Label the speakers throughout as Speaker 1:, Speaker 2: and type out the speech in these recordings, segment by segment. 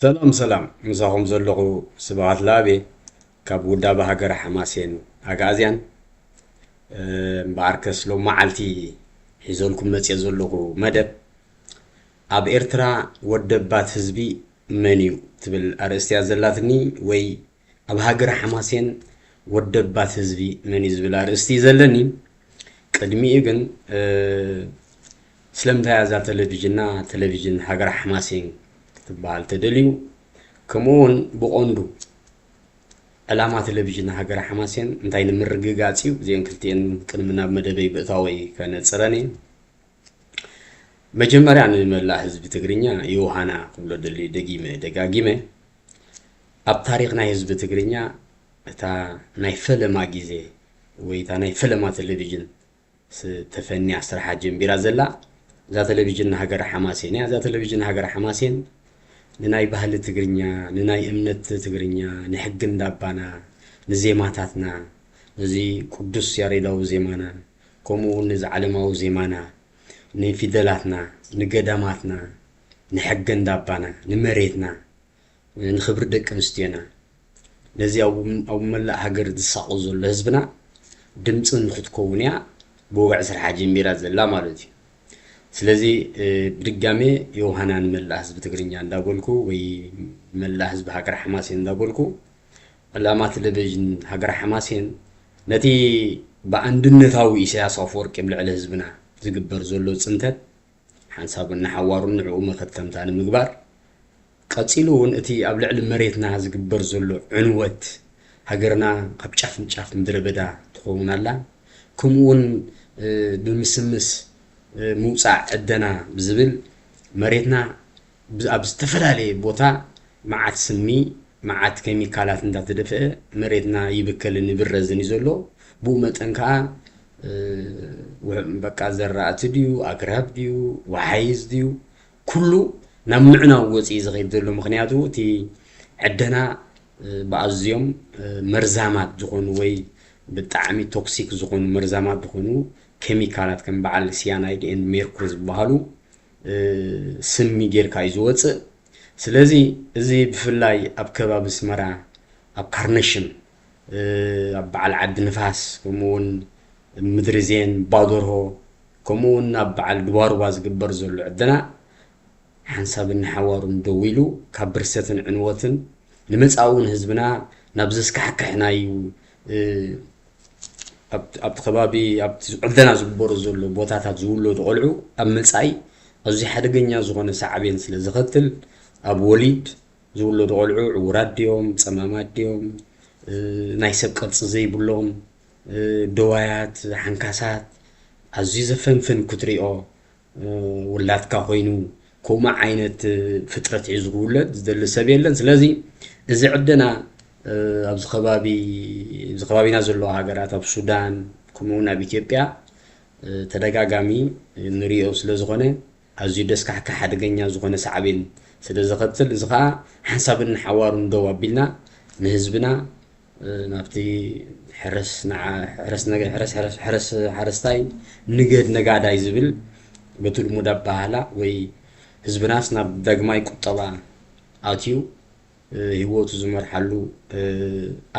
Speaker 1: ሰላም ምሳኹም ዘለኹ ስብሃት ላቤ ካብ ውዳበ ሃገረ ሓማሴን ኣጋዝያን እምበኣርከስ ሎም መዓልቲ ሒዘልኩም መፅአ ዘለኹ መደብ ኣብ ኤርትራ ወደባት ህዝቢ መን እዩ ትብል ኣርእስቲያ ዘላትኒ ወይ ኣብ ሃገረ ሓማሴን ወደባት ህዝቢ መን እዩ ዝብል ኣርእስቲ ዘለኒ ቅድሚኡ ግን ስለምንታይ እዛ ቴሌቪዥን ሃገረ ሓማሴን ክትበሃል ተደልዩ ከምኡውን ብቆንዱ ዕላማ ቴሌቪዥን ሃገረ ሓማሴን እንታይ ንምርግጋፅ እዩ እዚአን ክልቲአን ቅድሚ ናብ መደበይ ብእታወይ ከነፅረኒ መጀመርያ ንመላእ ህዝቢ ትግርኛ ዮሃና ክብሎ ደልዩ ደጋጊመ ኣብ ታሪክ ናይ ህዝቢ ትግርኛ እታ ናይ ፈለማ ግዜ ወይ እታ ናይ ፈለማ ቴሌቪዥን ተፈኒያ ስራሓ ጀሚራ ዘላ እዛ ቴሌቪዥን ሃገረ ሓማሴን እያ። እዛ ቴሌቪዥን ሃገረ ሓማሴን ንናይ ባህሊ ትግርኛ ንናይ እምነት ትግርኛ ንሕጊ እንዳባና ንዜማታትና እዚ ቅዱስ ያሬዳዊ ዜማና ከምኡውን እዚ ዓለማዊ ዜማና ንፊደላትና ንገዳማትና ንሕጊ እንዳባና ንመሬትና ንክብሪ ደቂ ኣንስትዮና ነዚ ኣብ መላእ ሃገር ዝሳቆ ዘሎ ህዝብና ድምፂ ንክትከውን እያ ብውግዕ ስራሓ ጀሚራ ዘላ ማለት እዩ። ስለዚ ብድጋሜ ዮሃና ንመላእ ህዝቢ ትግርኛ እንዳበልኩ ወይ መላእ ህዝቢ ሃገረ ሓማሴን እንዳበልኩ ዕላማ ቴሌቪዥን ሃገረ ሓማሴን ነቲ ብኣንድነታዊ ኢሳያስ ኣፈወርቂ ብልዕሊ ህዝብና ዝግበር ዘሎ ፅንተት ሓንሳብ እናሓዋሩ ንዕኡ መከተምታ ንምግባር ቀፂሉ እውን እቲ ኣብ ልዕሊ መሬትና ዝግበር ዘሎ ዕንወት ሃገርና ካብ ጫፍ ንጫፍ ምድረ በዳ ትኸውን ኣላ ከምኡውን ብምስምስ ምውፃእ ዕደና ብዝብል መሬትና ኣብ ዝተፈላለየ ቦታ መዓት ስሚ መዓት ኬሚካላት እንዳተደፍአ መሬትና ይብከልን ይብረዝን እዩ ዘሎ ብኡ መጠን ከዓ በቃ ዘራእቲ ድዩ ኣግራብ ድዩ ወሓይዝ ድዩ ኩሉ ናብ ምዕናው ወፂኢ ዝኸይድ ዘሎ ምክንያቱ እቲ ዕደና ብኣዝዮም መርዛማት ዝኾኑ ወይ ብጣዕሚ ቶክሲክ ዝኾኑ መርዛማት ዝኾኑ ኬሚካላት ከም በዓል ሲያናይድ ኤንድ ሜርኩሪ ዝበሃሉ ስሚ ጌርካ እዩ ዝወፅእ። ስለዚ እዚ ብፍላይ ኣብ ከባቢ ስመራ ኣብ ካርነሽም ኣብ በዓል ዓዲ ንፋስ ከምኡውን ምድሪ ዜን ባዶርሆ ከምኡውን ኣብ በዓል ድባሩባ ዝግበር ዘሎ ዕደና ሓንሳብ እናሓዋሩን ደው ኢሉ ካብ ብርሰትን ዕንወትን ንመፃውን ህዝብና ናብ ዘስካሕክሕናዩ ኣብቲ ከባቢ ኣብቲ ዕደና ዝግበሩ ዘሎ ቦታታት ዝውለዱ ቆልዑ ኣብ መፃኢ ኣዝዩ ሓደገኛ ዝኾነ ሳዕቤን ስለ ዝኸትል ኣብ ወሊድ ዝውለዱ ቆልዑ ዕውራት ድዮም ፀማማት ድዮም ናይ ሰብ ቅርፂ ዘይብሎም ደዋያት ሓንካሳት ኣዝዩ ዘፈንፍን ክትሪኦ ውላድካ ኮይኑ ከምኡ ዓይነት ፍጥረት ሒዙ ክውለድ ዝደሊ ሰብ የለን። ስለዚ እዚ ዕደና ኣብዚ ከባቢና ዘለዎ ሃገራት ኣብ ሱዳን ከምኡውን ኣብ ኢትዮጵያ ተደጋጋሚ ንሪኦ ስለ ዝኾነ ኣዝዩ ደስካሕካ ሓደገኛ ዝኾነ ሳዕቤን ስለ ዝኸትል እዚ ከዓ ሓንሳብ እናሓዋሩ ደው ኣቢልና ንህዝብና ናብቲ ሓረስታይ ንገድ ነጋዳይ ዝብል በትልሙድ ኣባህላ ወይ ህዝብናስ ናብ ዳግማይ ቁጠባ ኣትዩ ህይወቱ ዝመርሓሉ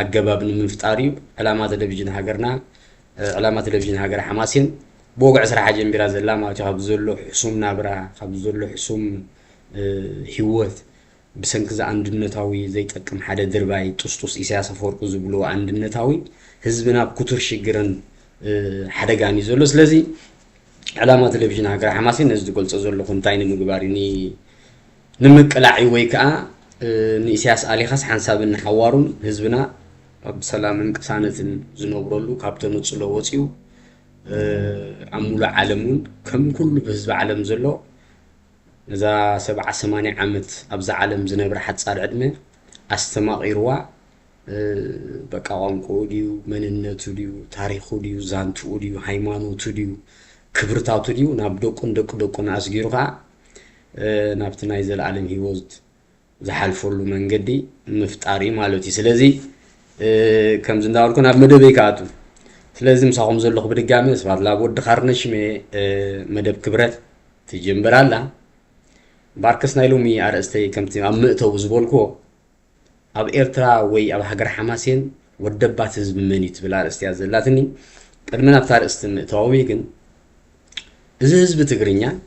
Speaker 1: ኣገባብ ንምፍጣር እዩ ዕላማ ቴሌቪዥን ሃገረ ሓማሴን ብወግዕ ስራሓ ጀሚራ ዘላ ማለት እዩ። ካብ ዘሎ ሕሱም ናብራ ካብ ዘሎ ሕሱም ህይወት ብሰንኪ አንድነታዊ ዘይጠቅም ሓደ ድርባይ ጡስጡስ ኢሳያስ አፈወርቂ ዝብሎ አንድነታዊ ህዝብና ኩቱር ሽግርን ሓደጋን እዩ ዘሎ። ስለዚ ዕላማ ቴሌቪዥን ሃገረ ሓማሴን ነዚ ዝገልፆ ዘለኹ እንታይ ንምግባር ንምቅላዕ ወይ ከዓ ንኢሳያስ ኣሊኻስ ሓንሳብ እናሓዋሩን ህዝብና ኣብ ሰላምን ቅሳነትን ዝነብረሉ ካብ ተነፅሎ ወፂኡ ኣብ ሙሉእ ዓለምን ከም ኩሉ ብህዝቢ ዓለም ዘሎ እዛ 70-80 ዓመት ኣብዛ ዓለም ዝነብረ ሓፃር ዕድመ ኣስተማቒርዋ በቃ ቋንቋኡ ድዩ መንነቱ ድዩ ታሪኹ ድዩ ዛንትኡ ድዩ ሃይማኖቱ ድዩ ክብርታቱ ድዩ ናብ ደቁን ኣስጊሩ ከዓ ናብቲ ናይ ዘለዓለም ህይወት ዝሓልፈሉ መንገዲ ምፍጣሪ ማለት እዩ። ስለዚ ከምዚ እንዳበልኩ ናብ መደበይ ከኣቱ ስለዚ ምሳኹም ዘለኹ ብድጋሚ ስብሃት ላብ ወዲ ካርነሽሜ መደብ ክብረት ትጀምር ኣላ باركس نايلومي أرستي كمتي أمئتو زبولكو أب إيرترا وي أب حجر حماسين ودبات حزب منيت بلا أرستي أزلاتني قدمنا بتار استمئتوي جن إذا حزب تقرينيا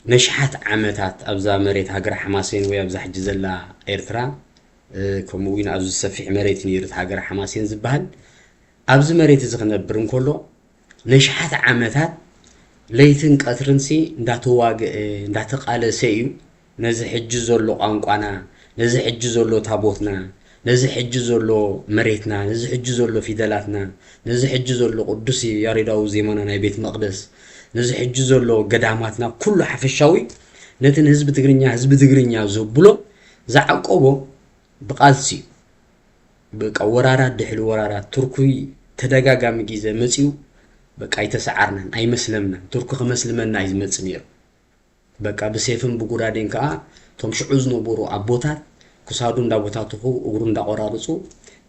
Speaker 1: نشحات عمتات أبزا مريت حجر حماسين وي أبزا حج زلا إيرترا كموين أبز السفيح مريت نيرت حجر حماسين زبهل أبز مريت زخنا برن كله نشحات عمتات ليتن قطرنسي እንዳተቃለ ሰዩ ነዚ ሕጅ ዘሎ ቋንቋና ነዚ ሕጅ ዘሎ ታቦትና ነዚ ሕጅ ዘሎ መሬትና ነዚ ሕጅ ዘሎ ፊደላትና ነዚ ሕጅ ዘሎ ቅዱስ ያሬዳው ዜማና ናይ ቤት መቅደስ ነዚ ሕጅ ዘሎ ገዳማትና ኩሉ ሓፈሻዊ ነትን ህዝብ ትግርኛ ዝብሎ ዘዓቆቦ ብቃልሲ በቃ ወራራት ድሕል ወራራት ቱርኩይ ተደጋጋሚ ግዜ መጽዩ በቃ ይተሰዓርና አይመስለምና ቱርክ ከመስልመና ይዝመጽ ነይሩ በቃ በሰይፍን በጉራዴን ከአ ቶም ሽዑዝ ነበሩ አቦታት ኩሳዱ እንዳቦታቱ እግሩ እንዳቆራርጹ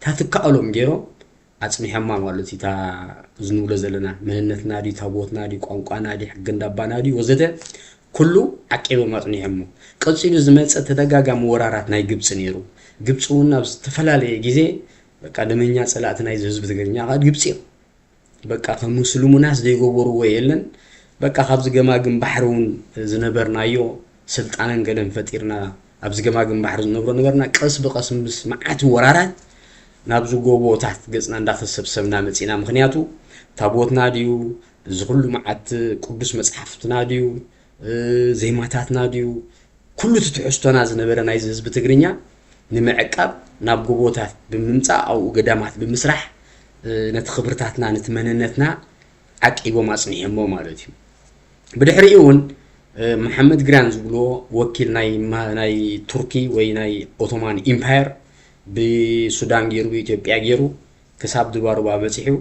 Speaker 1: ታትካአሎም ገይሮ አጽሚሐማ ማለት ይታ ዝኑለ ዘለና መንነትና ዲ ታቦትና ዲ ቋንቋና ዲ ሕግ እንዳባና ዲ ወዘተ ኩሉ አቀበ ማጽኒሐሙ ቀጽሉ ዝመጽ ተደጋጋሚ ወራራት ናይ ግብጽ ነይሩ ግብጽውና ተፈላለየ ጊዜ በቃ ደመኛ ጸላትና ህዝብ ትግርኛ ግብጽ በቃ ከሙስሊሙ ናስ ደይጎበሩ ወየለን በቃ ካብዝ ገማግም ባህሩን ዝነበርናዮ ስልጣንን ገለን ፈጢርና ኣብዝ ገማግም ባህር ዝነበሩ ነበርና ቀስ በቀስ ምስ ማዓት ወራራት ናብዙ ጎቦታት ገጽና እንዳተሰብሰብና መጽና ምክንያቱ ታቦትና ዲዩ ዝሁሉ ማዓት ቅዱስ መጽሐፍትና ዲዩ ዘይማታትና ዲዩ ኩሉ ትትሕስቶና ዝነበረ ናይ ህዝብ ትግርኛ ንመዕቃብ ናብ ጎቦታት ብምምጻእ አው ገዳማት ብምስራሕ نت خبرتاتنا نت مننتنا عقيبو ماصنيهمو مالتي بدحريون محمد جرانز بلو وكيل ناي تركي وي ناي اوتومان امباير بسودان غيرو بإثيوبيا غيرو كساب دبارو بابصيحو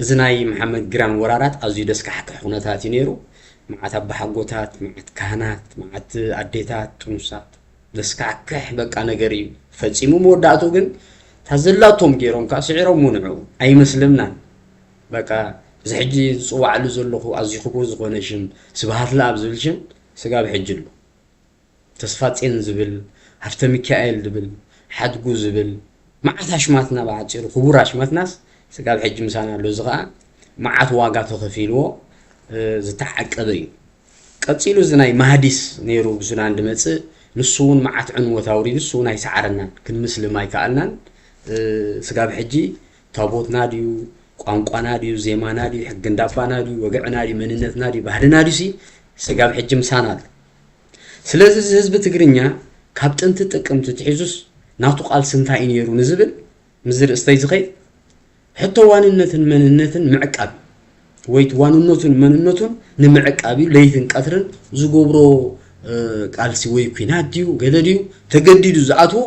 Speaker 1: ازناي محمد جران ورارات ازي دسك حق حونتاتي نيرو مع تبحغوتات مع كهنات مع اديتات تنسات دسك حق بقى نغري فصيمو موداتو ግን تزلاتهم غيرهم كاسعيرهم منعو اي مسلمنا بقى زحجي صواعلو زلخو ازي خبو زغونشم سبحات لا ابزلشم سغاب حجلو تسفاطين زبل حفته ميكائيل دبل حدغو زبل معاتاشماتنا باعصير خبوراشماتناس سغاب حج مسانا لو زغا معات واغا تخفيلو زتعقبي قصيلو زناي مهديس نيرو بزنا اندمص نسون معات عنوت اوري نسون اي سعرنا كن مسلم اي كالنان سغاب حجي تابوتنا ديو ቋንቋና ዲዩ ዜማና ዲዩ ሕግ እንዳባና ዲዩ ወገዕና ዲዩ መንነትና ዲዩ ባህልና ዲዩ ሲ ስጋብ ሕጅ ምሳናል ስለዚህ ህዝብ ትግርኛ ካብ ጥንት ጥቅምት ትሒዙስ ናቱ ቃል ስንታይ ነይሩ ንዝብል ምዝር እስታይ ዝኸይ ሕቶ ዋንነትን መንነትን ምዕቃብ ወይት ዋንነቱን መንነቱን ንምዕቃብ ለይትን ቀትርን ዝገብሮ ቃልሲ ወይ ኩናት ዲዩ ገለዲዩ ተገዲዱ ዝኣትዎ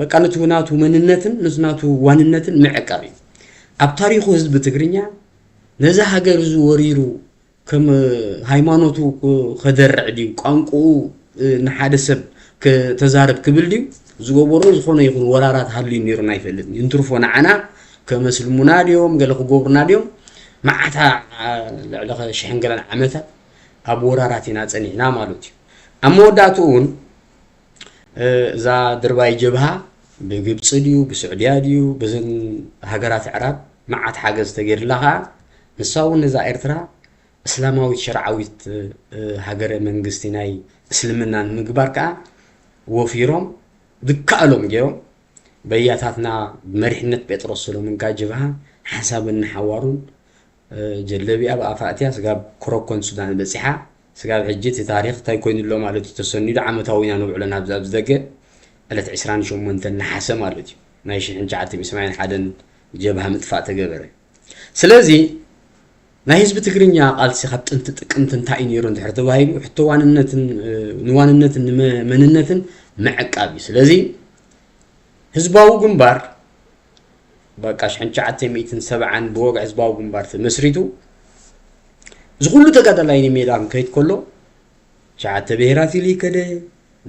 Speaker 1: በቃ ነቱ መንነትን ነቱ ዋንነትን ምዕቃብ ኣብ ታሪኹ ህዝብ ትግርኛ ነዛ ሃገር ዙ ወሪሩ ከም ሃይማኖቱ ከደርዕ ዲዩ ቋንቋ ንሓደ ሰብ ከተዛረብ ክብል ዲዩ ዝገበሮ ዝኾነ ይኹን ወራራት ሃሊ ነይሩና ይፈልጥ እንትርፎ ንዓና ከመስልሙና ዲዮም ገለ ክገብሩና ዲዮም ማዓታ ልዕሊ ሽሕንገለን ዓመታት ኣብ ወራራት ኢና ጸኒሕና ማለት እዩ ኣብ መወዳእቱውን እዛ ድርባይ ጀብሃ بግብጽ ዲዩ ብስዑድያ ዲዩ በዘን ሃገራት ዕራብ ማዓት ሓገዝ ተገይርላኻ ንሳውን እዛ ኤርትራ እስላማዊት ሸርዓዊት ሃገረ መንግስቲ ናይ እስልምናን ምግባር ከዓ ወፊሮም ድካሎም ገይሮም በያታትና መሪሕነት ጴጥሮስ ሰሎሞን ጋጅብሃ ሓሳብን ሓዋሩን ጀለቢያ በአፋእትያ ስጋብ ኮረኮን ሱዳን በጽሓ ስጋብ ሕጅት ታሪኽ ታይ ኮይኑሎ ማለት ተሰኒዱ ዓመታዊና ንብዕለና ብዛብ ዝደገ እለት 28 ነሐሰ ማለት እዩ ናይ 1981 ጀብሃ ምጥፋእ ተገበረ ስለዚ ናይ ህዝብ ትግርኛ ቃልሲ ካብ ጥንት ጥቅምት እንታይ ነይሩ እንድሕር ተባሂሉ ንዋንነትን መንነትን መዕቃቢ ስለዚ ህዝባዊ ግንባር በቃ 1970 በወግ ህዝባዊ ግንባር ተመስሪቱ ዝኩሉ ተጋዳላይ ሜዳን ከይት ኮሎ ሸዓተ ብሔራት ኢሊ ከደ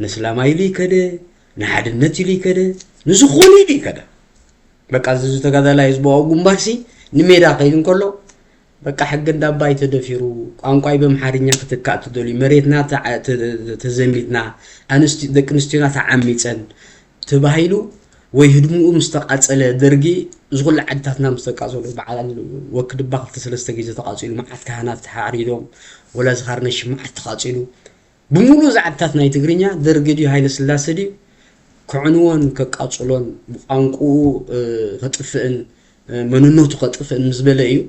Speaker 1: ንስላማይ ኢሊ ከደ ንሓድነት ኢሊ ከደ ንዝኾነ ኢሊ ከደ በቃ ዝዙ ተጋዳላይ ህዝባዊ ግንባርሲ ንሜዳ ከይድን ኮሎ بقى حق الدباي تدفيرو قانقاي بمحارኛ ክትካእ ትደሊ መሬትና ተዘሚትና አንስቲ ደቅ ንስቲና ተዓሚፀን ተባሂሉ ወይ ህድሙኡ ምስተቃጸለ ደርጊ ዝغل ዓድታትና ምስተቃጸሉ በዓላን ወክድባ ክልተ ሰለስተ ግዜ ተቃጺሉ ማዓት ካህናት ተሓሪዶም ወላ ዝኻርነሽ ማዓት ተቃጺሉ ብሙሉ ዝዓድታት ናይ ትግርኛ ደርጊ ዲ ሃይለ ስላሴ ዲ ክዕንወን ከቃጽሎን ቋንቁ ከጥፍእን መንነቱ ከጥፍእን ዝበለ እዩ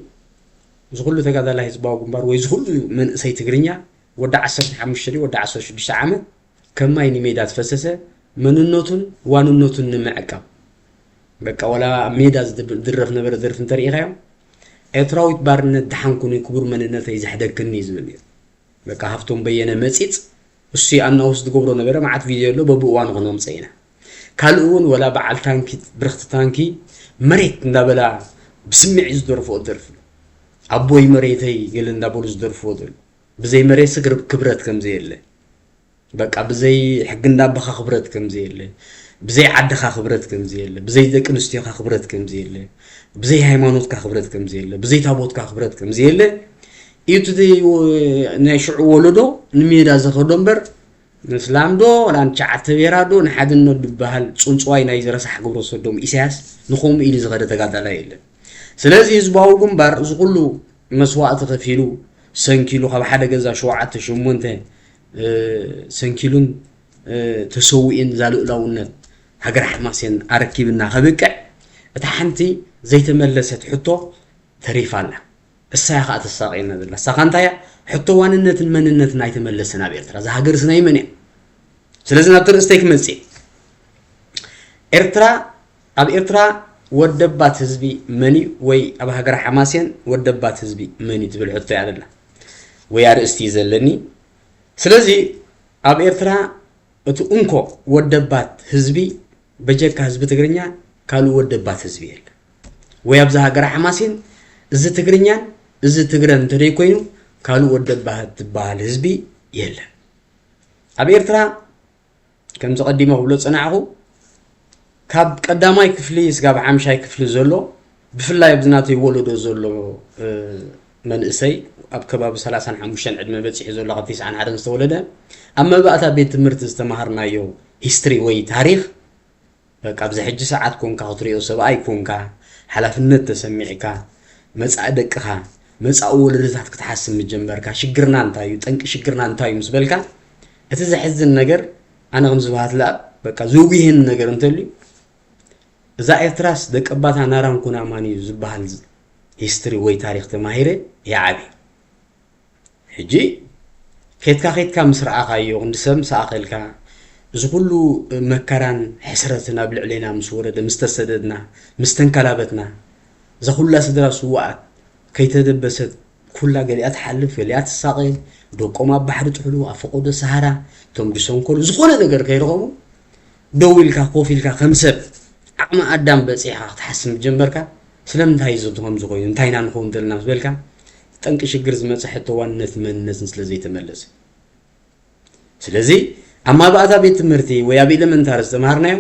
Speaker 1: ዝغل ተጋዳላ ህዝባው ግንባር ወይ ዝغل መንእሰይ ትግርኛ ወደ 15 ወደ 16 ዓመት ከማይኒ ሜዳ ተፈሰሰ መንነቱን ዋንነቱን ንምዕቃብ በቃ ወላ ሜዳ ዝድረፍ ነበር ድርፍ እንተሪኢኻዮ ኤርትራዊት ባርነት ድሓንኩኒ ክቡር መንነተይ ዝሕደክኒ ዝብል በቃ ሃፍቶም በየነ መጺጽ እሱ ያናውስ ዝገብሮ ነበር ማዓት ቪድዮ ሎ በብዋን ሆኖም ጸይና ካልኡን ወላ በዓል ታንኪ ብርክት ታንኪ መሬት እንዳበላ ብስምዕ ዝደርፎ ድርፍ አቦይ መሬተይ ገል እንዳበሉ ዝደርፎ ድርፍ بزي مريس كبرت كم زي اللي بقى بزي حق ندبخ خبرت كم زي اللي بزي عدخ خبرت كم زي اللي بزي دك نستيخ خبرت كم زي اللي بزي هيمانوت كخبرت كم زي اللي بزي تابوت كخبرت كم زي اللي يتدي نشع ولدو نميدا زخدمبر نسلام دو ولا نشعت بيرادو نحد النود بهال صنصواي ناي زرسح غبرو سدوم إساس نخوم إلي زغدا تقاطع لا يله سلازي يزباو جنبر زغلو مسواء تخفيلو سنكيلو خب حدا جزا شوعة شمونته سنكيلون تسوين زالو لونت هجر حماسين أركبنا خبكة تحنتي زي تملست حطه تريف الله الساقة الساقين هذا الساقان تايا حطه واننت المننت ناي تملسنا بيرترا زي هجر سناي مني سلازم نبتر استيك منسي إرترا أب إرترا ودبات حزبي مني وي أب هجر حماسين ودبات حزبي مني تبل حطه على الله ويار استيزلني سلازي أب إرترا أتو أنكو ودبات حزبي بجاك حزب تقرنيا كالو ودبات حزبي ويابزا هجر حماسين إذا تقرنيا إذا تقرن تريكوينو كالو ودبات تبال حزبي يلا أب إرترا كم تقدمه ولو صنعه كاب قداماي كفلي سقاب عامشاي كفلي زولو بفلا يبزناتو يولدو زولو من إسي أب كباب 35 عدم بتصح زولو 9 عدم استولده أما بقى بيت تمرت استمهرنا يو هيستوري وي تاريخ بقى بزي حج ساعات كونكا خطريو سباي كونكا حلفنت تسمعكا مصعدقها مصاو ولدታት ክትሓስብ መጀመርካ ሽግርና እንታዩ ጠንቅ ሽግርና እንታዩ ምስበልካ እቲ ዝሕዝን ነገር ኣነ ከም ዝባሃት ላ በቃ ዝውግህን ነገር እንተልዩ እዛ ኤርትራስ ደቀባታ ናራን ኩና ማን እዩ ዝባሃል ሂስትሪ ወይ ታሪክ ተማሂረ ያዓቢ ሕጂ ከትካ ምስራዓኻዮ እንድሰም ሳኣኸልካ እዚ ኩሉ መከራን ሕስረትን ኣብ ልዕሌና ምስ ወረደ ምስተሰደድና ምስተንከላበትና ዘኹላ ስድራ ስዋኣት ከይተደበሰት ኩላ ገሊኣት ሓልፍ ገሊኣት ሳaqል ደቆም ኣብ ባሕሪ ጥሕሉ ኣፈቆዶ ሰሃራ ቶም ድሰንኮሉ ዝኾነ ነገር ከይረኸቡ ደው ኢልካ ኮፍ ኢልካ ከም ሰብ ዓቕሚ ኣዳም በፂሕካ ክትሓስብ ጀመርካ ስለምንታይ ዝብቶም ዝኮይኑ እንታይና ንኸውን ዘለና ዝበልካ ጠንቂ ሽግር ዝመፅእ ሕቶ ዋንነት መንነትን ስለዘይተመለሰ ስለዚ ኣማ ባእታ ቤት ትምህርቲ ወይ ኣብ ኤሌመንታሪ ዝተምሃርናዮ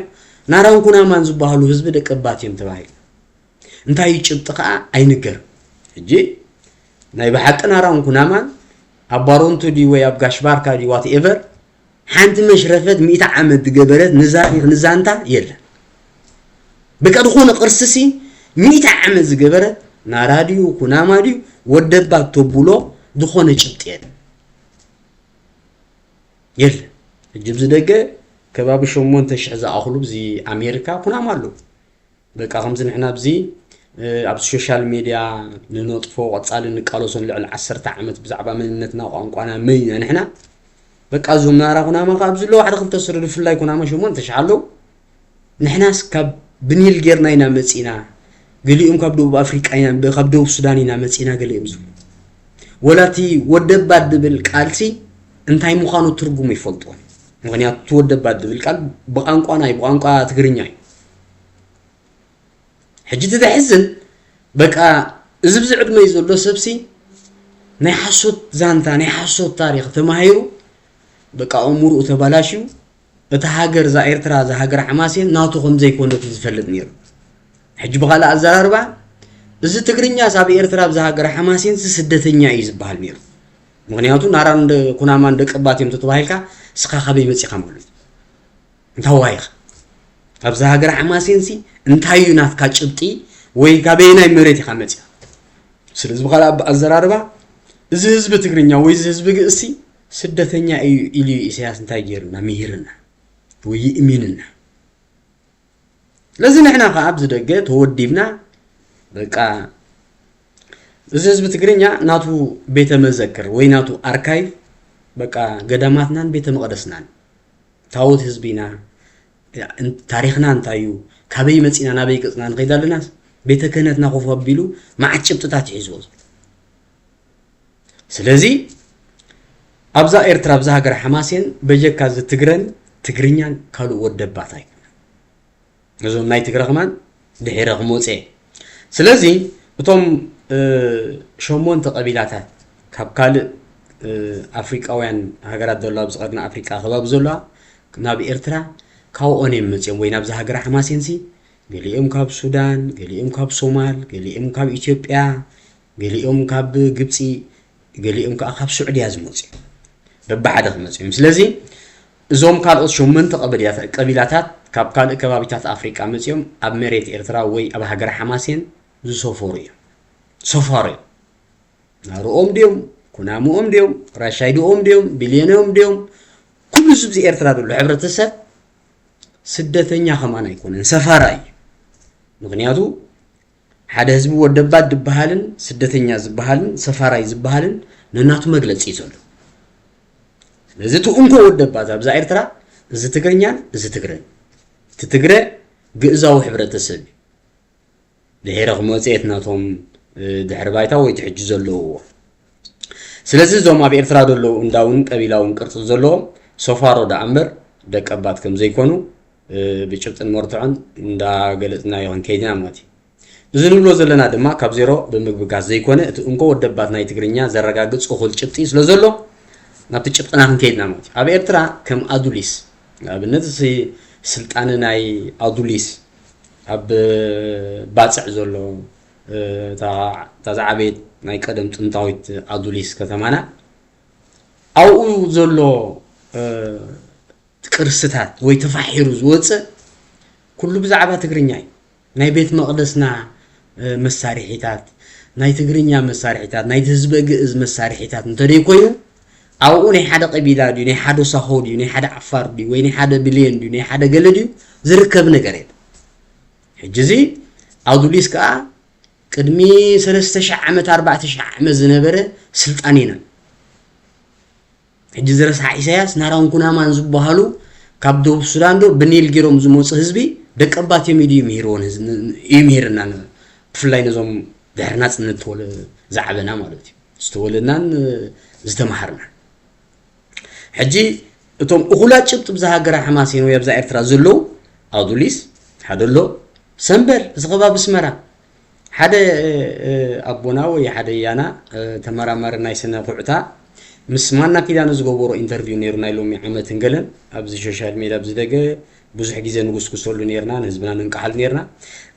Speaker 1: ናራን ኩናማን ዝበሃሉ ህዝቢ ደቀባት እዮም ተባሂሉ እንታይ ጭብጥ ከዓ ኣይንገር ሕጂ ናይ በሓቂ ናራን ኩናማን ኣብ ባሮንቱ ዲ ወይ ኣብ ጋሽባርካ ዲ ዋት ኤቨር ሓንቲ መሽረፈት 100 ዓመት ገበረት ንዛንታ የለ በቀድኹነ ቅርስሲ 100 ዓመት ዝገበረት ናራዲዮ ኩናማዲዮ ወደባት ተብሎ ዝኾነ ጭብጥ የለ الجبز دقة كباب شومون تشعز أخلو بزي أمريكا كنا مالو بقى خمسين إحنا بزي على السوشيال ميديا ننطفو وتصال نقالوسون على 10 عامات بزعبة منتنا وأنا مين إحنا بقى زومنا راقنا ما قابز لو واحد خلت تصير في الله كنا ما شومون تشعلو نحنا سكاب بني الجيرنا ينا مسينا قلي كابدو بأفريقيا ينا بكابدو السودان ينا مسينا قلي يمزو ولا تي ودبات بالكالسي انتهي مخانو ترجم يفضون مغنيات تودبات بالكال بقانقوانا يبقانقوا تقرينيا حجت تحزن بقى زبزعد ما يزولو سبسي نحسوت زانتا نحسوت تاريخ تماهيرو بقى أمور وتبالاشيو اتهاجر زا إرترا زا هاجر حماسين ناتو خمزي كونو تزفلت نيرو حج بغالا أزار 4 እዚ ትግርኛ ሳብ ኤርትራ ብዛሃገረ ሓማሴን ስደተኛ እዩ ዝበሃል ነይሩ ምክንያቱ ናራን ኩናማ እንደቀባት እዮም ተባሂልካ ስኻ ከበይ መጽኻ ማለት እንታዋይኻ ኣብ ዝሃገረ ሓማሴን ሲ እንታይ ናትካ ጭብጢ ወይ ከበይ ናይ መሬት ኢኻ መጽ ስለዚ በኋላ አዘራርባ እዚ ህዝብ ትግርኛ ወይ እዚ ህዝብ ግእሲ ስደተኛ እዩ ኢሉ ኢሳያስ እንታይ ጌርና ሚሂርና ወይ ኢሚንና ለዚ ንሕና ከአብ ዝደገ ተወዲብና በቃ እዚ ህዝብ ትግርኛ ናቱ ቤተ መዘክር ወይ ናቱ አርካይቭ በቃ ገዳማትናን ቤተ መቅደስናን ታውት ህዝቢና ታሪኽና እንታዩ ካበይ መጽና ናበይ ቅጽና ንኸይዳለናስ ቤተ ክህነትና ኮፍ አቢሉ ማዕጭብጥታት ይሕዝዎ ስለዚ ኣብዛ ኤርትራ ኣብዛ ሃገር ሓማሴን በጀካ ዝትግረን ትግርኛን ካልኡ ወደባት ኣይኮነ እዞም ናይ ትግረ ኸማን ድሕረ ክሞጽ ስለዚ እቶም ሸሞንተ ቀቢላታት ካብ ካልእ አፍሪካውያን ሃገራት ዘሎ ኣብ ዝቐርና አፍሪካ ከባቢ ዘሎ ናብ ኤርትራ ካብኦን መጽኦም ወይ ናብ ሃገር ሓማሴንሲ ገሊኦም ካብ ሱዳን ገሊኦም ካብ ሶማል ገሊኦም ካብ ኢትዮጵያ ገሊኦም ካብ ግብጺ ገሊኦም ካብ ሱዑድያ ዝመጽ በባሓደ ክመጽኦም ስለዚ እዞም ካልኦት ሸሞንተ ቀቢላታት ካብ ካልእ ከባቢታት አፍሪካ መጽኦም ኣብ መሬት ኤርትራ ወይ ኣብ ሃገር ሓማሴን ዝሰፈሩ እዮም ሰፋሪ ናሮኦም ዲዮም ኩናሙኦም ዲዮም ራሻይዶኦም ዲዮም ቢልዮኖኦም ዲዮም ኩሉ ህዝቢ ኤርትራ ዘሎ ሕብረተሰብ ስደተኛ ከማን ኣይኮነን ሰፋራ እዩ ምክንያቱ ሓደ ህዝቢ ወደባት ድበሃልን ስደተኛ ዝበሃልን ሰፋራይ ዝበሃልን ነናቱ መግለጽ ይዘሉ ስለዚ ትኡንኮ ወደባት ኣብዛ ኤርትራ እዚ ትግርኛን እዚ ትግረን ትግረ ግእዛዊ ሕብረተሰብ ድሕረ ክመጽት ናቶም ድሕረ ባይታ ወይ ትሕጅ ዘለዎ ስለዚ ዞም ኣብ ኤርትራ ዘሎ እንዳውን ቀቢላውን ቅርጽ ዘሎ ሶፋሮ ዳእምበር ደቀባት ከም ዘይኮኑ ብጭብጥን መርትዖን እንዳ ገለጽና ይሆን ከይድና ማለት እዚ ንብሎ ዘለና ድማ ካብ ዜሮ ብምግብጋዝ ዘይኮነ እቲ እንኮ ወደባት ናይ ትግርኛ ዘረጋግጽ ኹል ጭብጢ ስለ ዘሎ ናብቲ ጭብጥና ከይድና ማለት ኣብ ኤርትራ ከም አዱሊስ ኣብነት ስልጣን ናይ አዱሊስ ኣብ ባጽዕ ዘሎ ተዛዓቤት ናይ ቀደም ጥንታዊት አዱሊስ ከተማና ኣብኡ ዘሎ ቅርስታት ወይ ተፋሒሩ ዝወጽእ ኩሉ ብዛዕባ ትግርኛ እዩ ናይ ቤት መቅደስና መሳሪሒታት ናይ ትግርኛ መሳሪሒታት ናይ ህዝበ ግእዝ መሳሪሒታት እንተደይ ኮይኑ ኣብኡ ናይ ሓደ ቀቢላ ድዩ ናይ ሓደ ሳሆ ድዩ ናይ ሓደ ዓፋር ድዩ ወይ ናይ ሓደ ብሌን ድዩ ናይ ሓደ ገለ ድዩ ዝርከብ ነገር እዩ ሕጂ አዱሊስ ከዓ ቅድሚ 3000 ዓመት 4000 ዓመት ዝነበረ ስልጣን ኢና ሕጂ ዝረሳ ኢሳያስ ናራውን ኩናማን ዝበሃሉ ካብ ደቡብ ሱዳን ዶ ብኒል ጌሮም ዝመጹ ህዝቢ ደቀባት የሚዲ የሚሄሮን የሚሄርና ብፍላይ ነዞም ድሕርና ጽነት ተወለ ዛዕበና ማለት እዩ ዝተወለናን ዝተማሃርና ሕጂ እቶም እኹላት ጭብጥ ብዛሃገረ ሓማሴን ወይ ኣብዛ ኤርትራ ዘሎ አዱሊስ ሓደሎ ሰንበር ዝኸባቢ ስመራ ሓደ አቦና ወይ ሓደ ያና ተመራማሪ ናይ ስነ ቁዕታ ምስ ማና ኪዳን ዝገበሮ ኢንተርቪው ነይሩ ናይ ሎሚ ዓመትን ገለን ኣብዚ ሶሻል ሚዲያ ኣብዚ ደገ ብዙሕ ግዜ ንጉስኩሰሉ ነርና ንህዝብና ንንቃሓል ነርና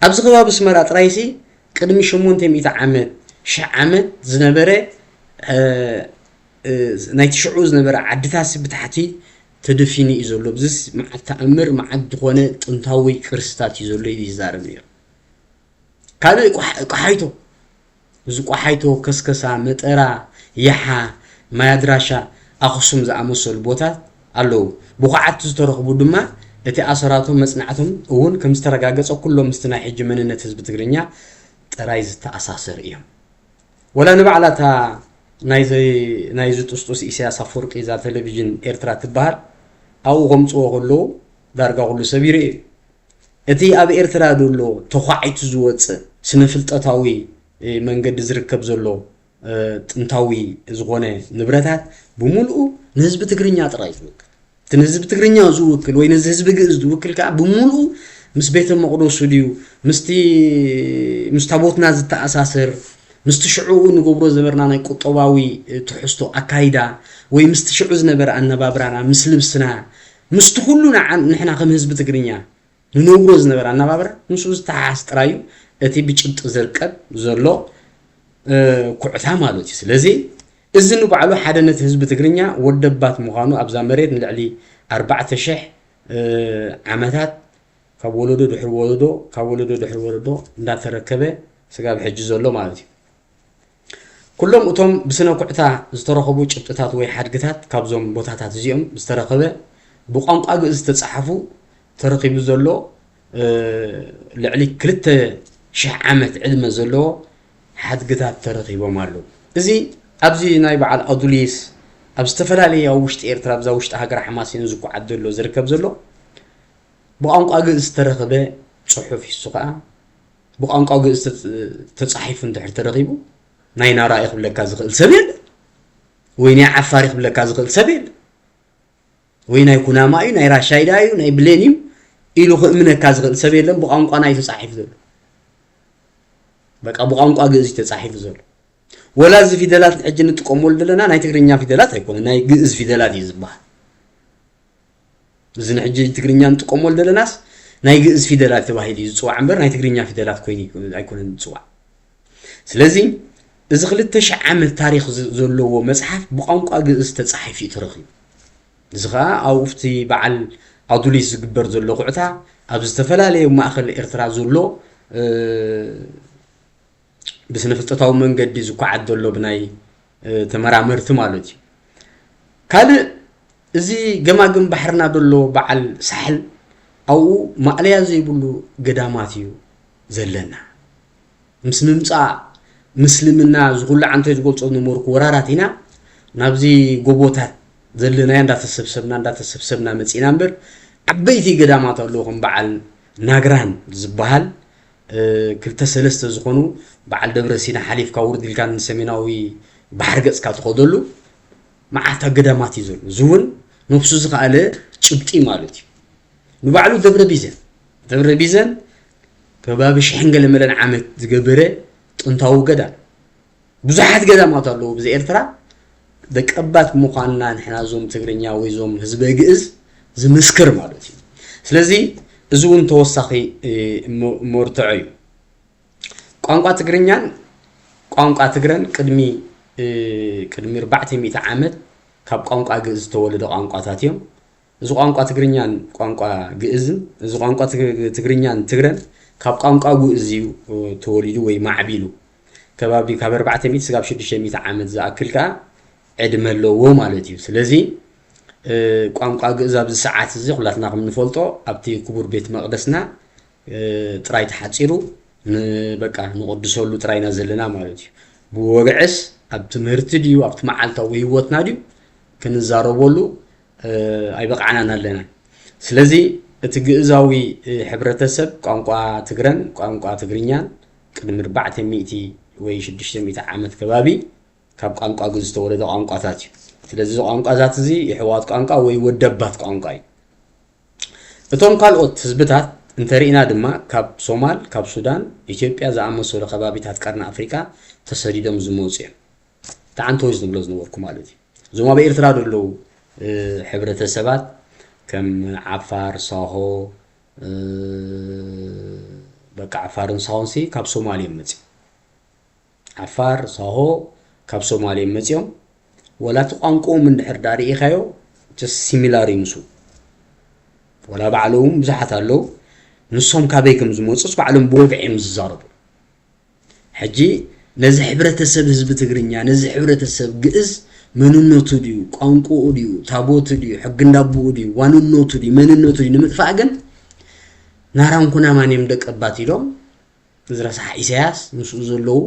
Speaker 1: ኣብዚ ከባቢ ስመራ ጥራይሲ ቅድሚ 800 ዓመት 1000 ዓመት ዝነበረ ናይ ትሽዑ ዝነበረ ዓድታት ብታሕቲ ተደፊኒ እዩ ዘሎ ብዝስ መዓት ተኣምር መዓት ዝኾነ ጥንታዊ ቅርስታት እዩ ዘሎ ይዛረብ ነይሩ ካልእ ቋሓይቶ እዚ ቋሓይቶ ከስከሳ መጠራ ያሓ ማያድራሻ ኣኽሱም ዝኣመሰሉ ቦታት ኣለዉ ብኳዓት ዝተረኽቡ ድማ እቲ ኣሰራቶም መጽናዕቶም እውን ከም ዝተረጋገጸ ኩሎም ምስቲ ናይ ሕጂ መንነት ህዝቢ ትግርኛ ጥራይ ዝተኣሳሰር እዮም ወላ ንባዕላታ ናይ ዝጥስጡስ ኢሳያስ አፈወርቂ ዛ ቴሌቪዥን ኤርትራ ትበሃል ኣብኡ ከምጽዎ ከለዉ ዳርጋ ኩሉ ሰቢሩ እዩ እቲ ኣብ ኤርትራ ዘሎ ተኳዒቱ ዝወጽእ ስነ ፍልጠታዊ መንገዲ ዝርከብ ዘሎ ጥንታዊ ዝኾነ ንብረታት ብሙሉኡ ንህዝቢ ትግርኛ ጥራይ ዝውክል እቲ ንህዝቢ ትግርኛ ዝውክል ወይ ንህዝቢ ህዝቢ ግእዝ ዝውክል ከዓ ብሙሉኡ ምስ ቤተ መቅደሱ ድዩ ምስ ታቦትና ዝተኣሳሰር ምስቲ ሽዑ ንገብሮ ዝነበርና ናይ ቁጠባዊ ትሕዝቶ ኣካይዳ ወይ ምስቲ ሽዑ ዝነበረ ኣነባብራና ምስ ልብስና ምስቲ ኩሉ ንሕና ከም ህዝቢ ትግርኛ ንነብሮ ዝነበረ ኣነባብራ ንሱ ዝተሓሓስ ጥራዩ اتي بچبط زرقب زلو كعتا مالوتي سلازي اذن بعلو حدنت حزب تگرينيا ودبات مخانو ابزا مريت نلعلي 4000 عامات ካብ ወለዶ ድሕር ወለዶ ካብ ወለዶ ድሕር ወለዶ እንዳተረከበ ስጋብ ሕጅ ዘሎ ማለት እዩ ኩሎም እቶም ብስነ ኩዕታ ዝተረኸቡ ጭብጥታት ወይ ሓድግታት ካብዞም ቦታታት እዚኦም ዝተረኸበ ብቋንቋ ግዕዝ ተጻሕፉ ተረኺቡ ዘሎ ልዕሊ 2000 ዓመት ዕድመ ዘሎ ሓድግታት ተረኺቦም ኣሎ እዚ ኣብዚ ናይ በዓል ኣዱሊስ ኣብ ዝተፈላለዩ ውሽጢ ኤርትራ ብዛ ውሽጢ ሃገር ሓማሲን ዝቋዓድ ዘሎ ዝርከብ ዘሎ بقانق أجلس ترخبه صحف السقاء بقانق أجلس تصحيف تحت ترغيبه ناينا رأيك بلا كازغل سبيل وين عفاريق بلا كازغل سبيل وين يكون ماي نايرا شايداي ناي بلينيم إلو من كازغل سبيل لم بقانق أنا يتصحيف ذول بقى بقانق أجلس تصحيف ذول ولا زي في دلات عجنة تقومول دلنا ناي تقرينيا في دلات هيكون ناي جلس في دلات يزبح زين حجي تقرينيا نتقومول دلناس ناي جئز في دلات تباهيلي يتصوع عمبر ناي تقرينيا في دلات كويني يكون نتصوع سلازي إذا خلت عامل تاريخ زلو ومسحف بقانقا جئز تصحيفي ترخي زغا أو فتي بعل أدوليس جبر زلو قعتا أبز تفلالي وما أخل إرترا زلو بس نفتتاو من قد زكو عدلو بناي تمرامر ثمالوتي كان زي جماعم بحرنا دلو بعل سحل أو ما عليها زي بلو قداماتيو زلنا مسلمنا زغل عن تجول صون مورك وراراتنا نبزي جوبوتات زلنا عند تسبسبنا مسينا نبر عبيتي قدامات اللوهم بعل ناقران زبهال كل تسلست زخونو بعل دبرسينا حليف كورد اللي كان سميناوي بحرقس كاتخودلو معتا قداماتي زون نفسه زقاله شبتي مالتي نبعلو دبر بيزن كباب شحنقل ملن عمت زقبره تنتاو قدا بزحات قدا ما طلو بزي إرترا دك أبات مقالنا نحنا زوم تقرنيا ويزوم هزب جئز زمسكر مالتي سلازي زون توسخي مرتعي قانقا تقرن قدمي 400 عامت كاب قانقا جئز تولد قانقاتاتيهم إذا قانقا تقرنيان قانقا جئزن إذا قانقا تقرنيان تقرن كاب قانقا جئزيو تولدو وي معبيلو كبابي كاب 400 سقاب 600 عامت زاكلكا عدم اللو مالتيو سلازي قانقا جئز بساعات زي خلاتنا من نفولطو ابتي كبور بيت مقدسنا تراي تحصيرو بقى نقدسولو تراينا زلنا مالتيو بوغعس اب تمرت ديو اب معالتو هيوتنا ديو كنزاربولو اي بقعنا نالنا سلازي اتجئزاوي حبرتسب قانقا تقرن قانقا تقرينيان قدم 400 وي 600 عامت كبابي كاب قانقا جز تولد قانقاتات سلازي قانقا ذات زي يحوات قانقا وي ودبات قانقاي اتوم قالوت حزبتات انترينا دما كاب صومال كاب سودان اثيوبيا زعمسو لخبابيتات قرن افريكا تسديدم زموصي تعنتوز نبلز نوركم مالتي زوما بإرترا دلو حبرتسبات كم عفار صاهو بقى عفار صاونسي كاب صومالي متي عفار صاهو كاب صومالي متيوم ولا تقانقو من دحر داري خايو just similar يمسو ولا بعلوم بزحت له نصهم كابيكم زموصص بعلوم بوقعي مززارب حجي نزح حبرتسب حزب تقرنيا نزح حبرتسب جئز مننوتو ديو قانقو ديو تابوت ديو حق ندابو ديو واننوتو ديو مننوتو ديو نمطفا جن نارام كنا مانيم دقبات يلوم زرا صح إسياس نسو زلو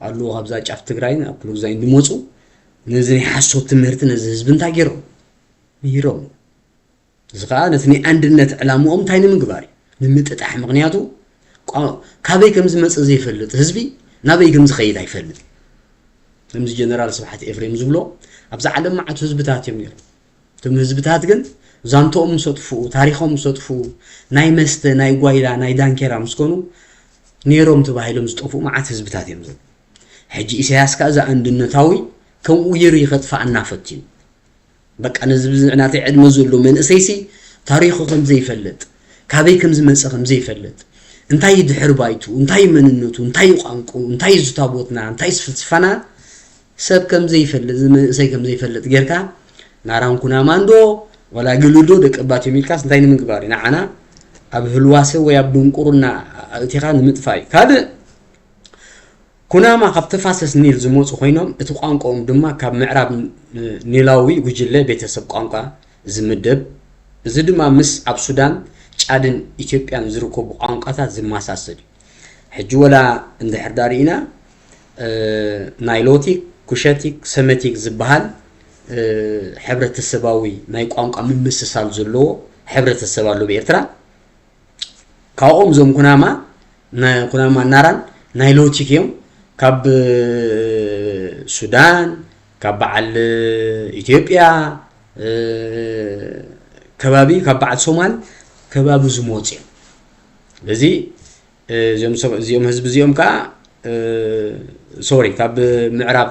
Speaker 1: አሉ ሀብዛ ጫፍ ትግራይን አፕሎ ዛይ እንዲሞጹ ነዚህ ሐሶት ትምህርት ነዚህ ህዝብን ታገሩ ይሮ ዝኻ ነትኒ አንድነት ዕላማኦም ታይኒ ምግባሪ ንምጥጣሕ ምክንያቱ ካበይ ከም ዝመጽ ዘይፈልጥ ህዝቢ ናበይ ከም ዝኸይድ አይፈልጥ ከምዚ ጀነራል ስብሐት ኤፍሬም ዝብሎ ኣብዛ ዓለም ማዓት ህዝብታት እዮም ነይሩ እቶም ህዝብታት ግን ዛንቶም ሰጥፉ ታሪኾም ሰጥፉ ናይ መስተ ናይ ጓይላ ናይ ዳንኬራ ምስኮኑ نيروم تباهيلهم زطفو معات حزبታት እዮም ዘለው ሕጂ ኢሳያስ ካዛ አንድነታዊ ከምኡ ይሪ ይኸጥፋና ፈቲን በቃ ነዝብ ዝዕናተይ ዕድመ ዘሎ መንእሰይሲ ታሪኹ ከም ዘይፈልጥ ካበይ ከም ዝመጽ ከም ዘይፈልጥ እንታይ ድሕር ባይቱ እንታይ መንነቱ እንታይ ቋንቋ እንታይ ዝታቦትና እንታይ ስፍልስፋና ሰብ ከም ዘይፈልጥ ዝመእሰይ ከም ዘይፈልጥ ጌርካ ናራን ኩና ማንዶ ወላ ግልዶ ደቀባት የሚልካስ እንታይ ንምግባር ንዓና ኣብ ህልዋሰ ወይ ኣብ ድንቁርና እቲኻ ንምጥፋይ ካልእ ኩናማ ካብ ተፋሰስ ኒል ዝመፁ ኮይኖም እቲ ቋንቋኦም ድማ ካብ ምዕራብ ኒላዊ ጉጅለ ቤተሰብ ቋንቋ ዝምደብ እዚ ድማ ምስ ኣብ ሱዳን ጫድን ኢትዮጵያን ዝርከቡ ቋንቋታት ዝመሳሰል ሕጂ ወላ እንድሕር ዳሪና ናይሎቲክ ኩሸቲክ ሰሜቲክ ዝበሃል ሕብረተሰባዊ ናይ ቋንቋ ምምስሳል ዘለዎ ሕብረተሰብ ኣሎ በኤርትራ ካብኦም ዞም ኩናማ ናራን ናይሎቲክ እዮም ካብ ሱዳን ካብ በዓል ኢትዮጵያ ከባቢ ካብ በዓል ሶማል ከባቢ ዝመፁ እዮም ለዚ እዚኦም ህዝብ እዚኦም ከዓ ሶሪ ካብ ምዕራብ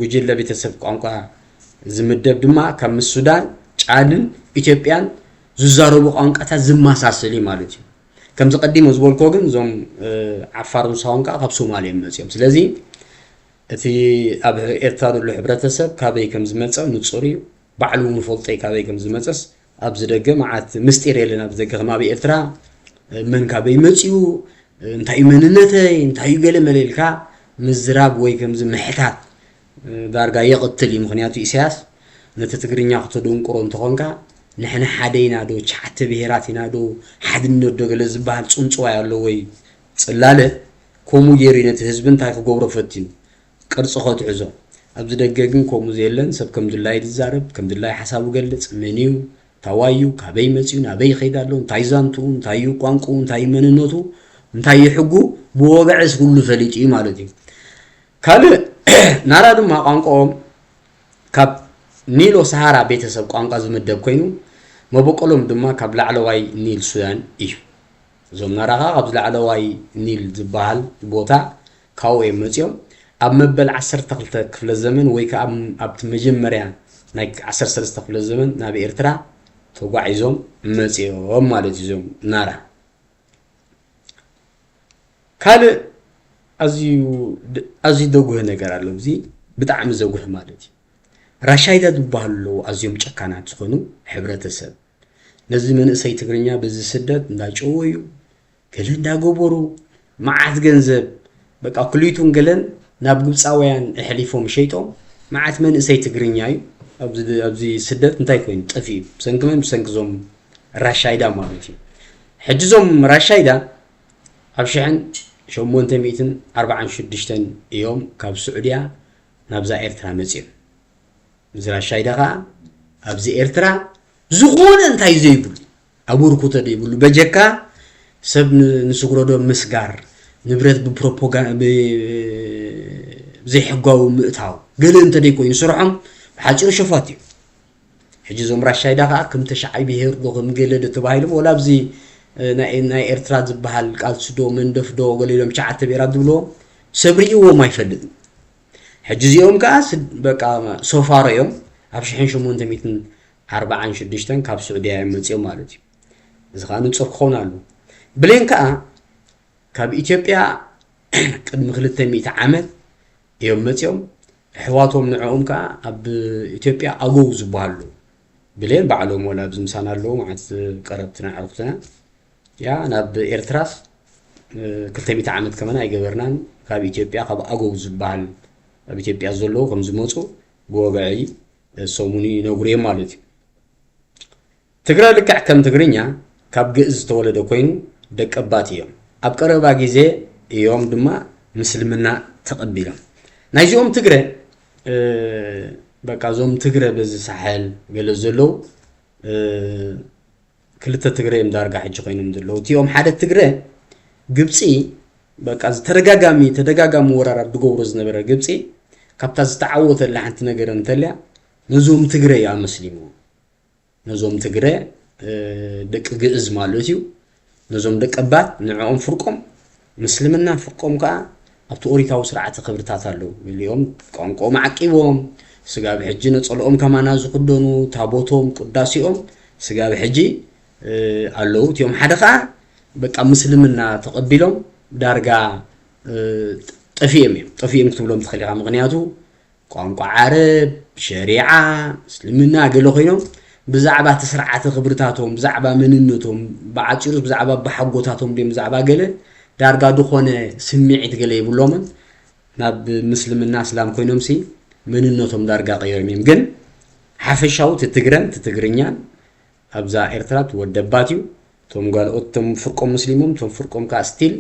Speaker 1: ጉጅለ ቤተሰብ ቋንቋ ዝምደብ ድማ ካብ ሱዳን ጫድን ኢትዮጵያን ዝዛረቡ ቋንቋታት ዝመሳሰሉ ማለት እዩ ከም ዝቀዲም ዝብልኮ ግን ዞም ዓፋር ሙሳውን ከዓ ካብ ሶማልያ መፅኦም ስለዚ እቲ ኣብ ኤርትራ ዘሎ ሕብረተሰብ ካበይ ከም ዝመፀ ንጹር እዩ ባዕሉ ንፈልጠይ ካበይ ከም ዝመፀስ ኣብ ዝደገ ማዓት ምስጢር የለን ኣብ ዝደገ ከማ ኣብ ኤርትራ መን ካበይ መፅኡ እንታይ መንነተይ እንታይ ገለ መለልካ ምዝራብ ወይ ከም ዝምሕታት ዳርጋ የቅትል እዩ ምክንያቱ ኢሳያስ ነቲ ትግርኛ ክትደንቁሮ እንትኾንካ ንሕና ሓደይና ዶ ቻዕተ ብሄራት ኢና ዶ ሓድነት ዶ ገለ ዝበሃል ፅንፅዋ ያለው ወይ ፅላለ ከምኡ ጌሩ ነቲ ህዝቢ እንታይ ክገብሮ ፈቲኑ ቅርፂ ከትዕዞ ኣብ ዝደገ ግን ከምኡ ዘየለን ሰብ ከም ድላይ ዝዛረብ ከም ድላይ ሓሳቡ ገልጽ መንዩ ታዋዩ ካበይ መፅኡ ናበይ ይኸይድ ኣሎ እንታይ ዛንቱ እንታይ ቋንቋ እንታይ መንነቱ እንታይ ይሕጉ ብወግዕስ ሁሉ ፈሊጥ እዩ ማለት እዩ ካልእ ናራ ድማ ቋንቋኦም ካብ ኒሎ ሰሃራ ቤተሰብ ቋንቋ ዝምደብ ኮይኑ መበቆሎም ድማ ካብ ላዕለዋይ ኒል ሱዳን እዩ እዞም ናራኻ ካብ ላዕለዋይ ኒል ዝበሃል ቦታ ካብኡ እዮም መፅኦም ኣብ መበል 12 ክፍለ ዘመን ወይ ከዓ ኣብቲ መጀመርያ ናይ 13 ክፍለ ዘመን ናብ ኤርትራ ተጓዒዞም መፅኦም ማለት እዮም ናራ ካልእ ኣዝዩ ደጉህ ነገር ኣሎ እዚ ብጣዕሚ ዘጉህ ማለት እዩ ራሻይዳ ዝበሃሉ ኣዝዮም ጨካናት ዝኾኑ ሕብረተሰብ ነዚ መንእሰይ ትግርኛ በዚ ስደት እንዳጨወዩ ገለ እንዳገበሩ መዓት ገንዘብ በቃ ኩሊቱን ገለን ናብ ግብፃውያን እሕሊፎም ሸይጦም መዓት መንእሰይ ትግርኛ እዩ ኣብዚ ስደት እንታይ ኮይኑ ጠፊኡ ብሰንኪ ብሰንኪዞም ራሻይዳ ማለት እዩ ሕጂ ዞም ራሻይዳ ኣብ 1846 እዮም ካብ ስዑድያ ናብዛ ኤርትራ መፅኦም እዚ ራሻይዳ ከዓ ኣብዚ ኤርትራ ዝኾነ እንታይ ዘይብሉ ኣቡርኩተ ዘይብሉ በጀካ ሰብ ንስጉረዶ ምስጋር ንብረት ብፕሮፓጋንዳ ዘይሕጋዊ ምእታው ገለ እንተደይ ኮይኑ ስርሖም ብሓፂሩ ሸፋት እዩ ሕጂ ዞም ራሻይዳ ከዓ ከም ተሻዓይ ብሄር ዶ ከም ገለ ዶ ተባሂሎም ወላ ኣብዚ ናይ ኤርትራ ዝበሃል ቃልሲ ዶ መንደፍ ዶ ገሊሎም ቻዕተ ብሄራት ዝብልዎም ሰብ ሪእዎም ኣይፈልጥን ሕጂ እዚኦም ከዓ በቃ ሶፋሮ እዮም ኣብ 1846 ካብ ስዑድያ መፅኦም ማለት እዩ እዚ ከዓ ንፁር ክኸውን ኣሎ ብሌን ከዓ ካብ ኢትዮጵያ ቅድሚ 200 ዓመት እዮም መፅኦም ሕዋቶም ንዕኦም ከዓ ኣብ ኢትዮጵያ ኣጎው ዝበሃሉ ብሌን ባዕሎም ወላ ብዝምሳና ኣለዎ ማለት ቀረብትና ዓርፍትና ያ ናብ ኤርትራስ 200 ዓመት ከመና ኣይገበርናን ካብ ኢትዮጵያ ካብ ኣጎው ዝበሃል ኣብ ኢትዮጵያ ዘሎ ከም ዝመፁ ብወግዒ ሰሙኒ ነጉርየ ማለት እዩ ትግራ ልክዕ ከም ትግርኛ ካብ ግእዝ ዝተወለደ ኮይኑ ደቀባት እዮም ኣብ ቀረባ ግዜ እዮም ድማ ምስልምና ተቐቢሎም ናይዚኦም ትግረ በቃ ዞም ትግረ በዚ ሳሕል ገለ ዘለው ክልተ ትግረ እዮም ዳርጋ ሕጂ ኮይኖም ዘለው እቲኦም ሓደ ትግረ ግብፂ በቃ ተደጋጋሚ ወራራ ዝገብሮ ዝነበረ ግብፂ ካብታ ዝተዓወተላ ሓንቲ ነገር እንተልያ ነዞም ትግረ ያ መስሊሙ ነዞም ትግረ ደቂ ግእዝ ማለት እዩ ነዞም ደቀባት ንዕኦም ፍርቆም ምስልምና ፍርቆም ከዓ ኣብቲ ኦሪታዊ ስርዓተ ክብርታት ኣለዉ ሚሊኦም ቋንቋኦም ዓቂቦም ስጋ ብሕጂ ነፀልኦም ከማና ዝክደኑ ታቦቶም ቅዳሲኦም ስጋ ብሕጂ ኣለዉ እቲኦም ሓደ ከዓ በቃ ምስልምና ተቀቢሎም ዳርጋ ጠፊየም ክትብሎም ትኽእል ኢኻ ምክንያቱ ቋንቋ ዓረብ ሸሪዓ እስልምና ገለ ኮይኖም ብዛዕባ ተስርዓተ ክብርታቶም ብዛዕባ መንነቶም ብዓፂሩ ብዛዕባ ብሓጎታቶም ደም ብዛዕባ ገለ ዳርጋ ድኾነ ስምዒት ገለ ይብሎምን ናብ ምስልምና እስላም ኮይኖም ሲ መንነቶም ዳርጋ ቀይሮም እዮም ግን ሓፈሻው ትግርኛን ኣብዛ ኤርትራ ትወደባት እዩ ቶም ጋልኦት ቶም ፍርቆም ሙስሊሞም ቶም ፍርቆም ካ ስቲል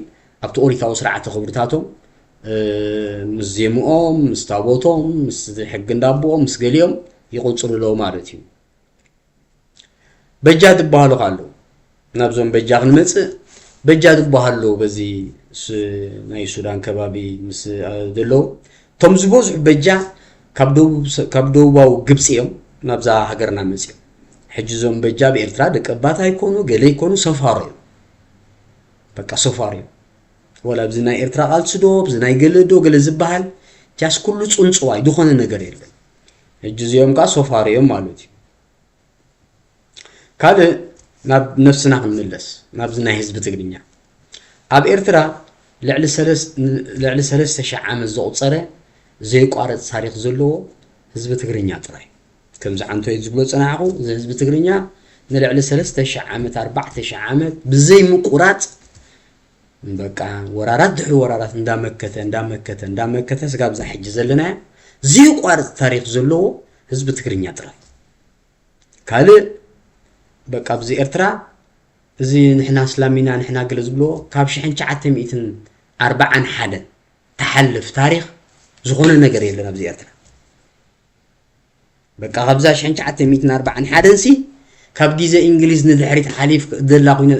Speaker 1: ኣብቲ ኦሪታዊ ስርዓተ ክብርታቶም ምስ ዜምኦም ምስ ታቦቶም ምስ ሕጊ እንዳቦኦም ምስ ገሊኦም ይቁፅሉ ለው ማለት እዩ በጃ ትባሃሉ ካሉ ናብዞም በጃ ክንመፅእ በጃ ትባሃሉ በዚ ናይ ሱዳን ከባቢ ምስ ደለው ቶም ዝበዝሑ በጃ ካብ ደቡባዊ ግብፂ እዮም ናብዛ ሃገርና መፅኦም ሕጂ ዞም በጃ ብኤርትራ ደቀባት ኣይኮኑ ገለ ይኮኑ ሰፋሮ እዮም በቃ ሰፋሮ እዮም ወላ ብዚ ናይ ኤርትራ ቃልስዶ ብዚ ናይ ገለዶ ገለ ዝበሃል ጃስ ኩሉ ፅንፅዋይ ድኾነ ነገር የለን ሕጂ እዚኦም ካ ሰፋሮ እዮም ማለት እዩ ካልእ ናብ ነፍስና ክንምለስ ናብዚ ናይ ህዝቢ ትግርኛ ኣብ ኤርትራ ልዕሊ 3000 ዓመት ዘቁፀረ ዘይቋረፅ ታሪክ ዘለዎ ህዝቢ ትግርኛ ጥራይ ከምዚ ዓንቶይ ዝብሎ ፀናዕኹ እዚ ህዝቢ ትግርኛ ንልዕሊ 3000 ዓመት 4000 ዓመት ብዘይ ምቁራፅ በቃ ወራራት ድሕሪ ወራራት እንዳመከተ ስጋብ ዛ ሕጂ ዘለና ዘይቋረፅ ታሪክ ዘለዎ ህዝቢ ትግርኛ ጥራይ ካልእ በቃ ብዚ ኤርትራ እዚ ንሕና እስላሚና ንሕና ገለ ዝብሎ ካብ 1941 ተሓልፍ ታሪክ ዝኾነ ነገር የለን ኣብዚ ኤርትራ በቃ ካብዛ 1941 ሲ ካብ ግዜ እንግሊዝ ንድሕሪት ሓሊፍ ደላ ኮይነ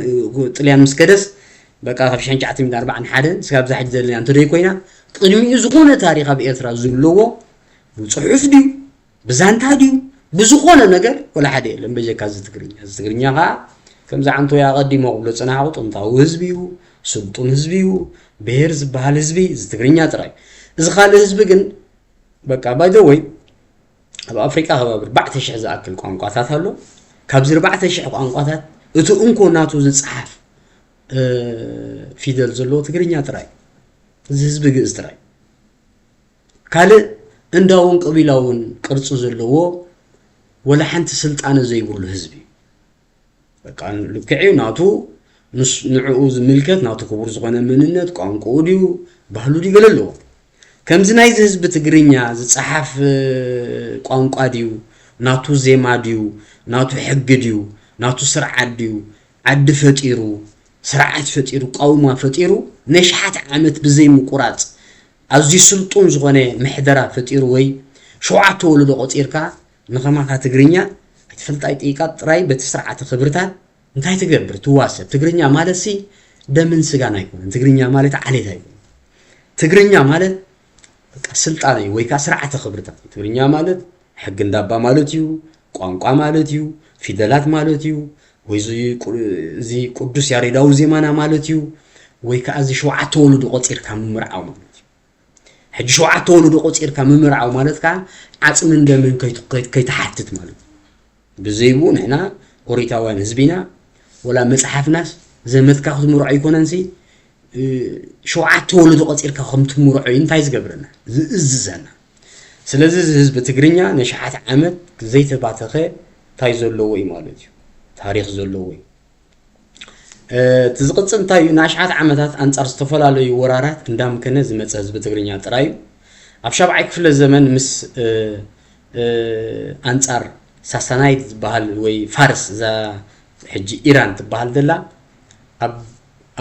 Speaker 1: ጥልያን ምስከደስ በቃ ካብ 1941 ስጋብ ዛ ሕጂ ዘለና እንተደይ ኮይና ቅድሚኡ ዝኾነ ታሪክ ኣብ ኤርትራ ዘለዎ ብፅሑፍ ድዩ ብዛንታ ድዩ بزخون نجار ولا حد لما بيجي كذا تقرينيا ها كم زعنتو يا قدي ما قبل سنة عوض أنتوا هزبيو سلطان هزبيو بهرز بهالهزبي تقرينيا تراي إذا خال هزبي جن بقى باي ذا واي بأفريقيا هو بعد شيء إذا أكل قانقاتات هلو كابزير بعد شيء قانقاتات أنتوا أنكو ناتو زصحف فيدل زلو تقرينيا تراي هزبي جز تراي كله عندهم قبيلون قرصو زلو ولا حنت سلطان زي يقول حزبي كان لكعيو ناتو نعوز ملكت ناتو كبر زغنا مننت قانقو ديو ባህሉ ዲገለሎ ከምዚ ናይ ህዝብ ትግርኛ ዝጽሓፍ ቋንቋ ዲዩ ናቱ ዜማ ዲዩ ናቱ ሕግ ዲዩ ናቱ ስርዓት ዲዩ ዓዲ ፈጢሩ ስርዓት ፈጢሩ ቃውማ ፈጢሩ ነሽሓት ዓመት ብዘይ ምቁራጽ ኣዝዩ ስልጡን ዝኾነ ምሕደራ ፈጢሩ ወይ ሸውዓተ ወለዶ ቆፂርካ ንኸማካ ትግርኛ ኣይትፈልጥ ኣይጥይቃ ጥራይ በቲ ስርዓተ ክብርታት እንታይ ትገብር ትዋሰብ ትግርኛ ማለት ሲ ደምን ስጋን ኣይኮነን ትግርኛ ማለት ዓሌት ኣይኮነን ትግርኛ ማለት በቃ ስልጣን እዩ ወይ ካ ስርዓተ ክብርታት ትግርኛ ማለት ሕግ እንዳባ ማለት እዩ ቋንቋ ማለት እዩ ፊደላት ማለት እዩ ወይ እዚ ቅዱስ ያሬዳዊ ዜማና ማለት እዩ ወይ ካ እዚ ሸውዓተ ወለዶ ቆፂርካ ምምርዓው ማለት እዩ ሕጂ ሸውዓተ ወለዶ ቆፂርካ ምምርዓው ማለት ካ ዓጽምን ደምን ከይተሓትት ማለት ብዘይቡ ንሕና ኦሪታውያን ህዝቢና ወላ መጽሓፍናስ ዘመትካ ክትምርዖ ኣይኮነንሲ ሸውዓተ ወለዶ ቆፂርካ ከም ትምርዖ እንታይ ዝገብረና ዝእዝዘና ስለዚ ህዝቢ ትግርኛ ንሽሓት ዓመት ዘይተባተኸ ታይ ዘለዎ እዩ ማለት እዩ ታሪኽ ዘለዎ እዩ ትዝቅጽል እንታይ ንሽሓት ዓመታት አንጻር ዝተፈላለዩ ወራራት እንዳምከነ ዝመፀ ህዝቢ ትግርኛ ጥራይ ኣብ 7ይ ክፍለ ዘመን ምስ አንጻር ሳሳናይት ዝበሃል ወይ ፋርስ ዛ ሕጂ ኢራን ትበሃል ደላ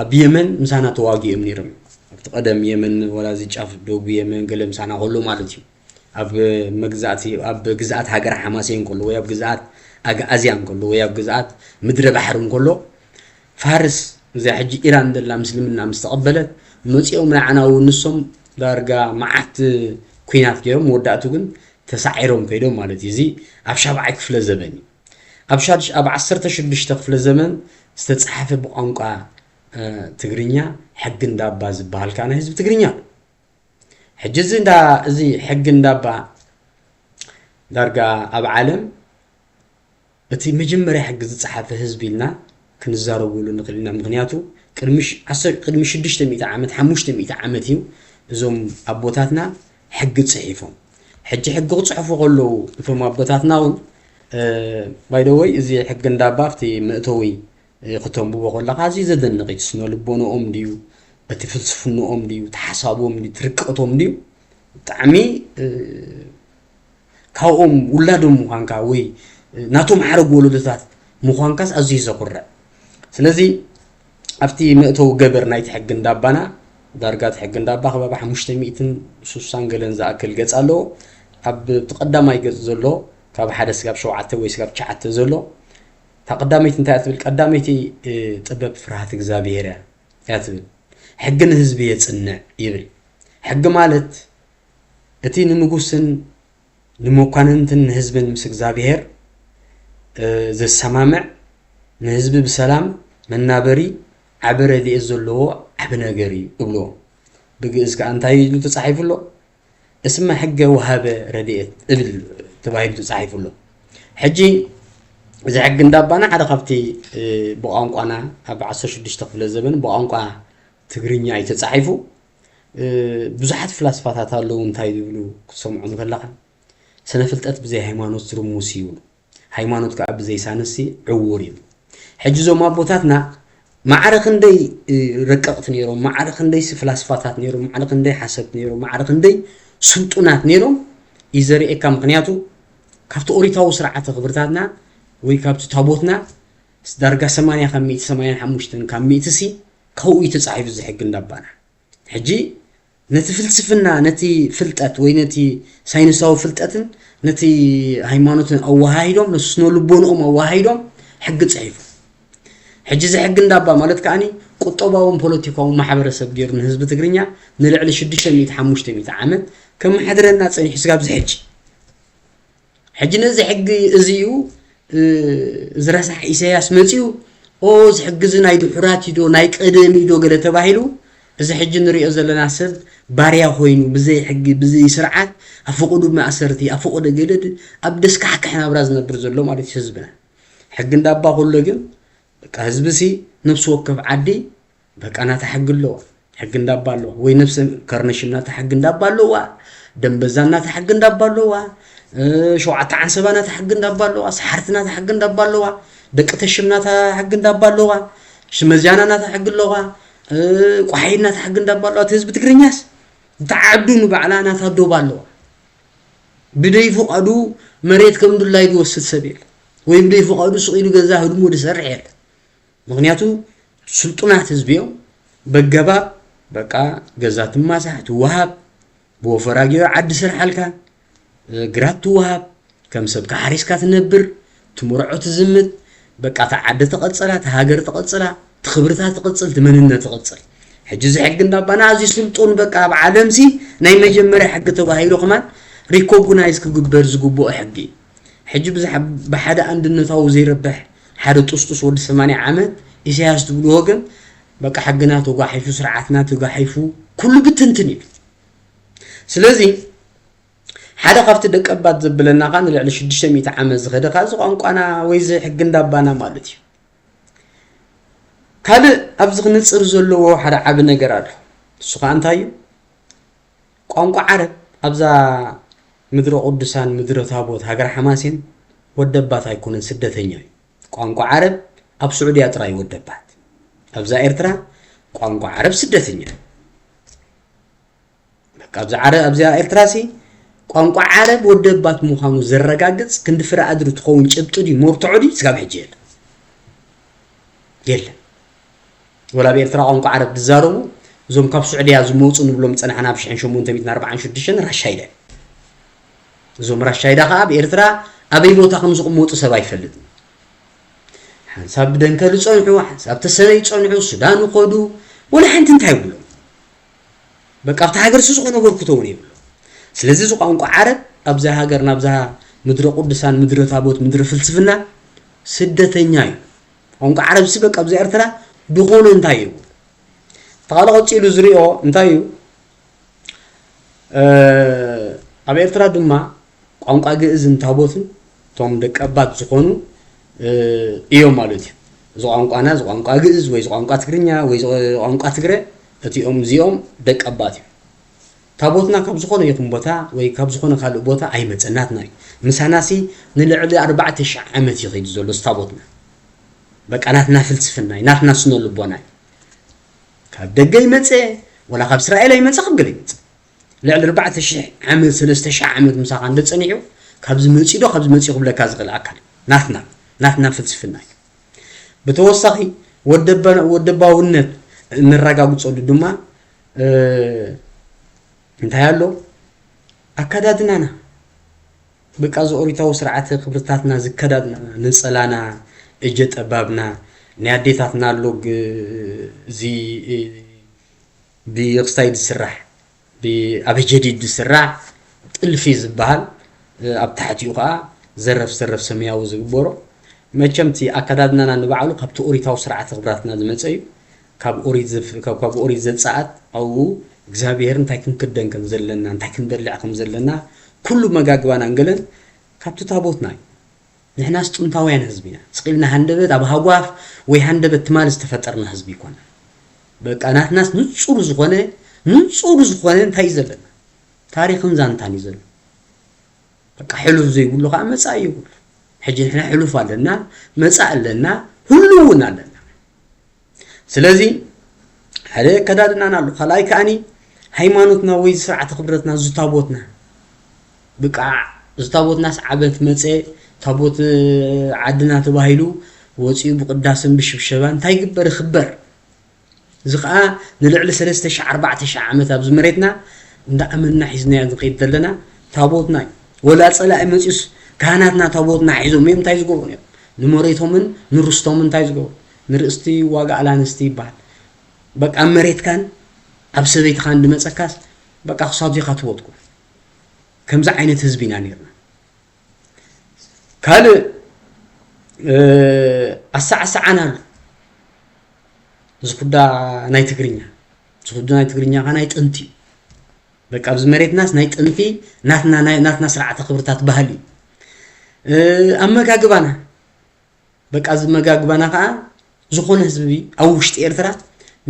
Speaker 1: ኣብ የመን ምሳና ተዋጊኦም ነይሮም ኣብ ተቀደም የመን ወላ ዝጫፍ ደቡብ የመን ገለ ምሳና ሁሉ ማለት እዩ ኣብ መግዛእቲ ኣብ ግዛኣት ሃገር ሓማሴን ኩሉ ወይ ኣብ ግዛኣት ኣዝያን ኩሉ ወይ ኣብ ግዛኣት ምድረ ባሕርን ኩሉ ፋርስ እዛ ሕጂ ኢራን ደላ ምስልምና ምስተቀበለት መጽኦም ንዓናው ንሶም ዳርጋ ማዓት ኩናት ገይሮም ወዳእቱ ግን ተሳዒሮም ከይዶም ማለት እዩ እዚ ኣብ 7ይ ክፍለ ዘመን ኣብ 16 ክፍለ ዘመን ዝተጻሕፈ ብቋንቋ ትግርኛ ሕግ እንዳባ ዝበሃል ካና ህዝብ ትግርኛ ሕጂ እዚ ሕግ እንዳባ ዳርጋ ኣብ ዓለም እቲ መጀመርያ ሕግ ዝጻሕፈ ህዝብ ኢልና ክንዛረበሉ ንኽእልና ምክንያቱ قدمش 600 عامت 500 عامت يو زوم أبوتاتنا حق تصحيفهم حق تصحفوا قلوا ثم أبوتاتنا باي ذا واي إذا حق ندابافتي مأتوي ختم بقول لك عزيزة دنقي تسنو لبونو ديو بتفلسفنو ديو تحسابو ديو تركقتو ديو تعمي كاوم ولادهم مخانكا وي ناتهم حرق ولدتات مخانكاس عزيزة قرأ سلازي أفتي مأتو قبر نايت حق ندابانا دارقات حق ندابا خبابا حمشتميتن سوسان قلن زاكل قص ألو أب تقدماي قص زلو كاب حدث قاب شوعته ويسقاب شعته زلو تقدميت انت أتبل قدميتي طبب فرحة إغزابيرا أتبل حقن هزبي يتصنع يبل حق مالت اتين نقوسن نموكاننتن هزبن مس إغزابير زي السمامع نهزب بسلام من نابري عبر دي ازلو عبناغري قبلو بقيس كأنتاي لو تصحيف له اسمه حق وهاب رديت ابل تبايب تصحيف له حجي إذا حق ندابانا حدا خفتي بقانقانا أب 16 تقبل الزمن بقانقا تقرينيا يتصحيفو بزحات فلسفات هالو انتاي يقولوا كسمعون كلها سنفلتت بزي هيمانوت رموسي هيمانوت كأب زي سانسي عوري حجزو ما بوتاتنا معرخ ندي رققت نيرو معرخ ندي فلسفات نيرو معرخ ندي حسب نيرو معرخ ندي سلطونات نيرو يزري كم قنياتو كابتو اوريتاو سرعه خبرتاتنا وي كابتو تابوتنا درجه 85 كميتسي كوي تصعيف زي حق ندبانا حجي نتي فلسفنا نتي فلطات وي نتي ساينساو فلطاتن نتي هيمانوتن اوهايدوم نسنو لبونهم اوهايدوم حق صحيف حجي زي حق ندابا مالت كاني قطباون بوليتيكاون محبرسب غير حزب تግርኛ نلعل 600 عامت كم حدرنا صنيح سغاب زي حجي نزي حق ازيو زراسح إسياس متيو أو زحجز نايدو حراتي ناي قدمي دو قد تباهلو إذا حج نري أزلنا سب باريا خوينو بزي حق بزي سرعات أفقدو ما أسرتي أفقد جدد أبدس كحنا برازنا برزلو ما حزبنا حق ندابا كله كحزبسي نفس وقف عدي بك أنا تحق له حق ندابا له وي نفس كرنشنا تحق ندابا له دنبزانا تحق ندابا له شو عتعنسبنا تحق ندابا له أسحرتنا تحق ندابا له دقتشمنا تحق ندابا له شمزيانا تحق له قحينا تحق ندابا له تهزب تقرنياس تعدون بعلانا تهدو بالله بدي فقدو مريت كم دول لا يوسد سبيل ويبدي فقدو سقيلو جزاه هدمو دسرع يال مغنياتو سلطنات حزبيو بقبا بقى جزات ماسح توهب بوفراجيو عد سر حالكا قرات توهب كم سبك حريسكا تنبر تمرعو تزمت بقى تعد تقصلا تهاجر تقصلا تخبرتها تقصل تمننا تقصل حجز حق ندابانا ازي سلطون بقى بعالم سي ناي مجمره حق تباهيلو كمان ريكوغنايز كغبر زغبو حقي حجب زحب بحدا اندنتاو زي ربح حدا طسطس ود 8 عامت إسياس تقول وقم بقى حقنا توقعيفو سرعاتنا توقعيفو كل بتنتني سلازي حدا خفت دقبات زبلنا كان لعل 600 عام زغده كاز قانقانا ويز حق ندابانا مالتي كاد ابزغ نصر زلو حدا عب ነገር አለ እሱ ካንታዩ ቋንቋ ዓረብ አብዛ ምድረ ቅዱሳን ምድረ ታቦት ሀገር ሐማሴን ወደባት አይኮነን ስደተኛ ቋንቋ ዓረብ አብ ሱዑዲያ ጥራይ ወደባት አብዛ ኤርትራ ቋንቋ ዓረብ ስደተኛ በቃ አብዛ ኤርትራ ሲ ቋንቋ ዓረብ ወደባት ሙኻኑ ዘረጋግጽ ክንድ ፍራ አድሩ ተቆውን ጭብጡዲ ሞርቶዑዲ ስጋብ ሕጂል የለ ولا بيرترا عنق عرب تزارو زوم كاب سعودية زموت ونبلوم تصنعنا بشحن شمون تميت 46 رشايدة زوم رشايدة خاب بيرترا أبي بوتا 5 قموت سبا يفلد حساب دنكر يصنعوا حساب تسري يصنعوا السودان وقودو ولا حنت انتهي بلو بقى افتا هاجر سوق نقول كتوني بلو سلازي زوق عنق عرب أبزا هاجر نبزا مدر قدسان مدر تابوت مدر فلسفنا سدتنياي عنق عرب سبق أبزا إرترا دخول انتايو تقالق تشيلو زريو انتايو ابي ارترا دما قانقا ግዕዝ እንታቦትን ቶም ደቀባት ዝኾኑ እዮም ማለት زوانقانا زوانقا جئز وي زوانقا تግርኛ وي زوانقا ትግረ እቲኦም ዚኦም ደቀባት እዩ ታቦትና ካብ ዝኾነ የቱም ቦታ ወይ ካብ ዝኾነ ካልእ ቦታ ኣይመጸናትና እዩ ምሳናሲ ንልዕሊ 4000 ዓመት ይኸይድ ዘሎ ታቦትና በቃናትና ፍልስፍና ናትና ስነ ልቦና ካብ ደገ ይመጽ ወላ ካብ እስራኤል ይመጽ ካብ ገለ ይመጽ ልዕሊ 4000 ዓመት 3000 ዓመት ምሳኻ እንደጸኒዑ ካብ ዝመጽ ዶ ካብ ዝመጽ ይኽብለካ ዝኽእል ኣካል ናትና ፍልስፍና بتوسخي ودباونت نرجعوا دما انتهى له أكادنا أنا بقى زوريتها وسرعة خبرتنا زكادنا نسألنا إجت أبابنا ناديتنا لوج زي بيقصيد السرح بأبجديد السرح الفيز بحال أبتحتي وقع زرف سميا وزبورو مچمتي أكادنا نبعلو كاب توريتها وسرعة خبرتنا زمتسي كاب أوريد زد ساعات أو እግዚአብሔር እንታይ ክንከደን ከም ዘለና እንታይ ክንበልዕ ከም ዘለና ኩሉ መጋግባና እንገለን ካብቱ ታቦትና ንሕና ጥንታውያን ህዝቢና ስቂልና ሃንደበት ኣብ ሃጓፍ ወይ ሃንደበት ትማል ዝተፈጠርና ህዝቢ ይኮና በቃ ናትናስ ንጹር ዝኾነ እንታይ ዘለና ታሪኽን ዛንታን ይዘሉ በቃ ሕሉፍ ዘይብሉ ካ መጻ ይብሉ ሕጂ ንሕና ሕሉፍ ኣለና መጻ ኣለና ሁሉውን ኣለና ስለዚህ ሓደ ከዳድና ናሉ خلاي كاني ሃይማኖትና ወይ ስርዓተ خبرتنا ዝታቦትና በቃ ዝታቦትና ዓበት መጽ ታቦት ዓድና ተባሂሉ ወጪው ብቅዳስን ብሽብሸባን እንታይ ግበር خبر ዝኻ ንልዕሊ 3000 4000 ዓመት ኣብ ዝመሬትና እንዳኣመንና ሒዝና ዝቀይድ ዘለና ታቦትና ወላ ጸላእ መጽስ ካህናትና ታቦትና ሒዞም እንታይ ዝገብሩ እዮም ንመሬቶምን ንርስቶምን እንታይ ዝገብሩ ንርስቲ ዋጋ አላንስቲ ይባል በቃ መሬት ካን አብሰበይት ካን ድመጸካስ በቃ خصاب ዚኻ ትወጥኩ ከምዛ አይነት ህዝቢና ነርና ካል አሳዓና ዝኹዳ ናይ ትግርኛ ካናይ ጥንቲ በቃ ኣብዚ መሬትናስ ናይ ጥንቲ ናትና ስርዓተ خبرታት ባህሊ አመጋግባና በቃ ዝመጋግባና ካ ዝኾነ ህዝቢ ኣብ ውሽጢ ኤርትራ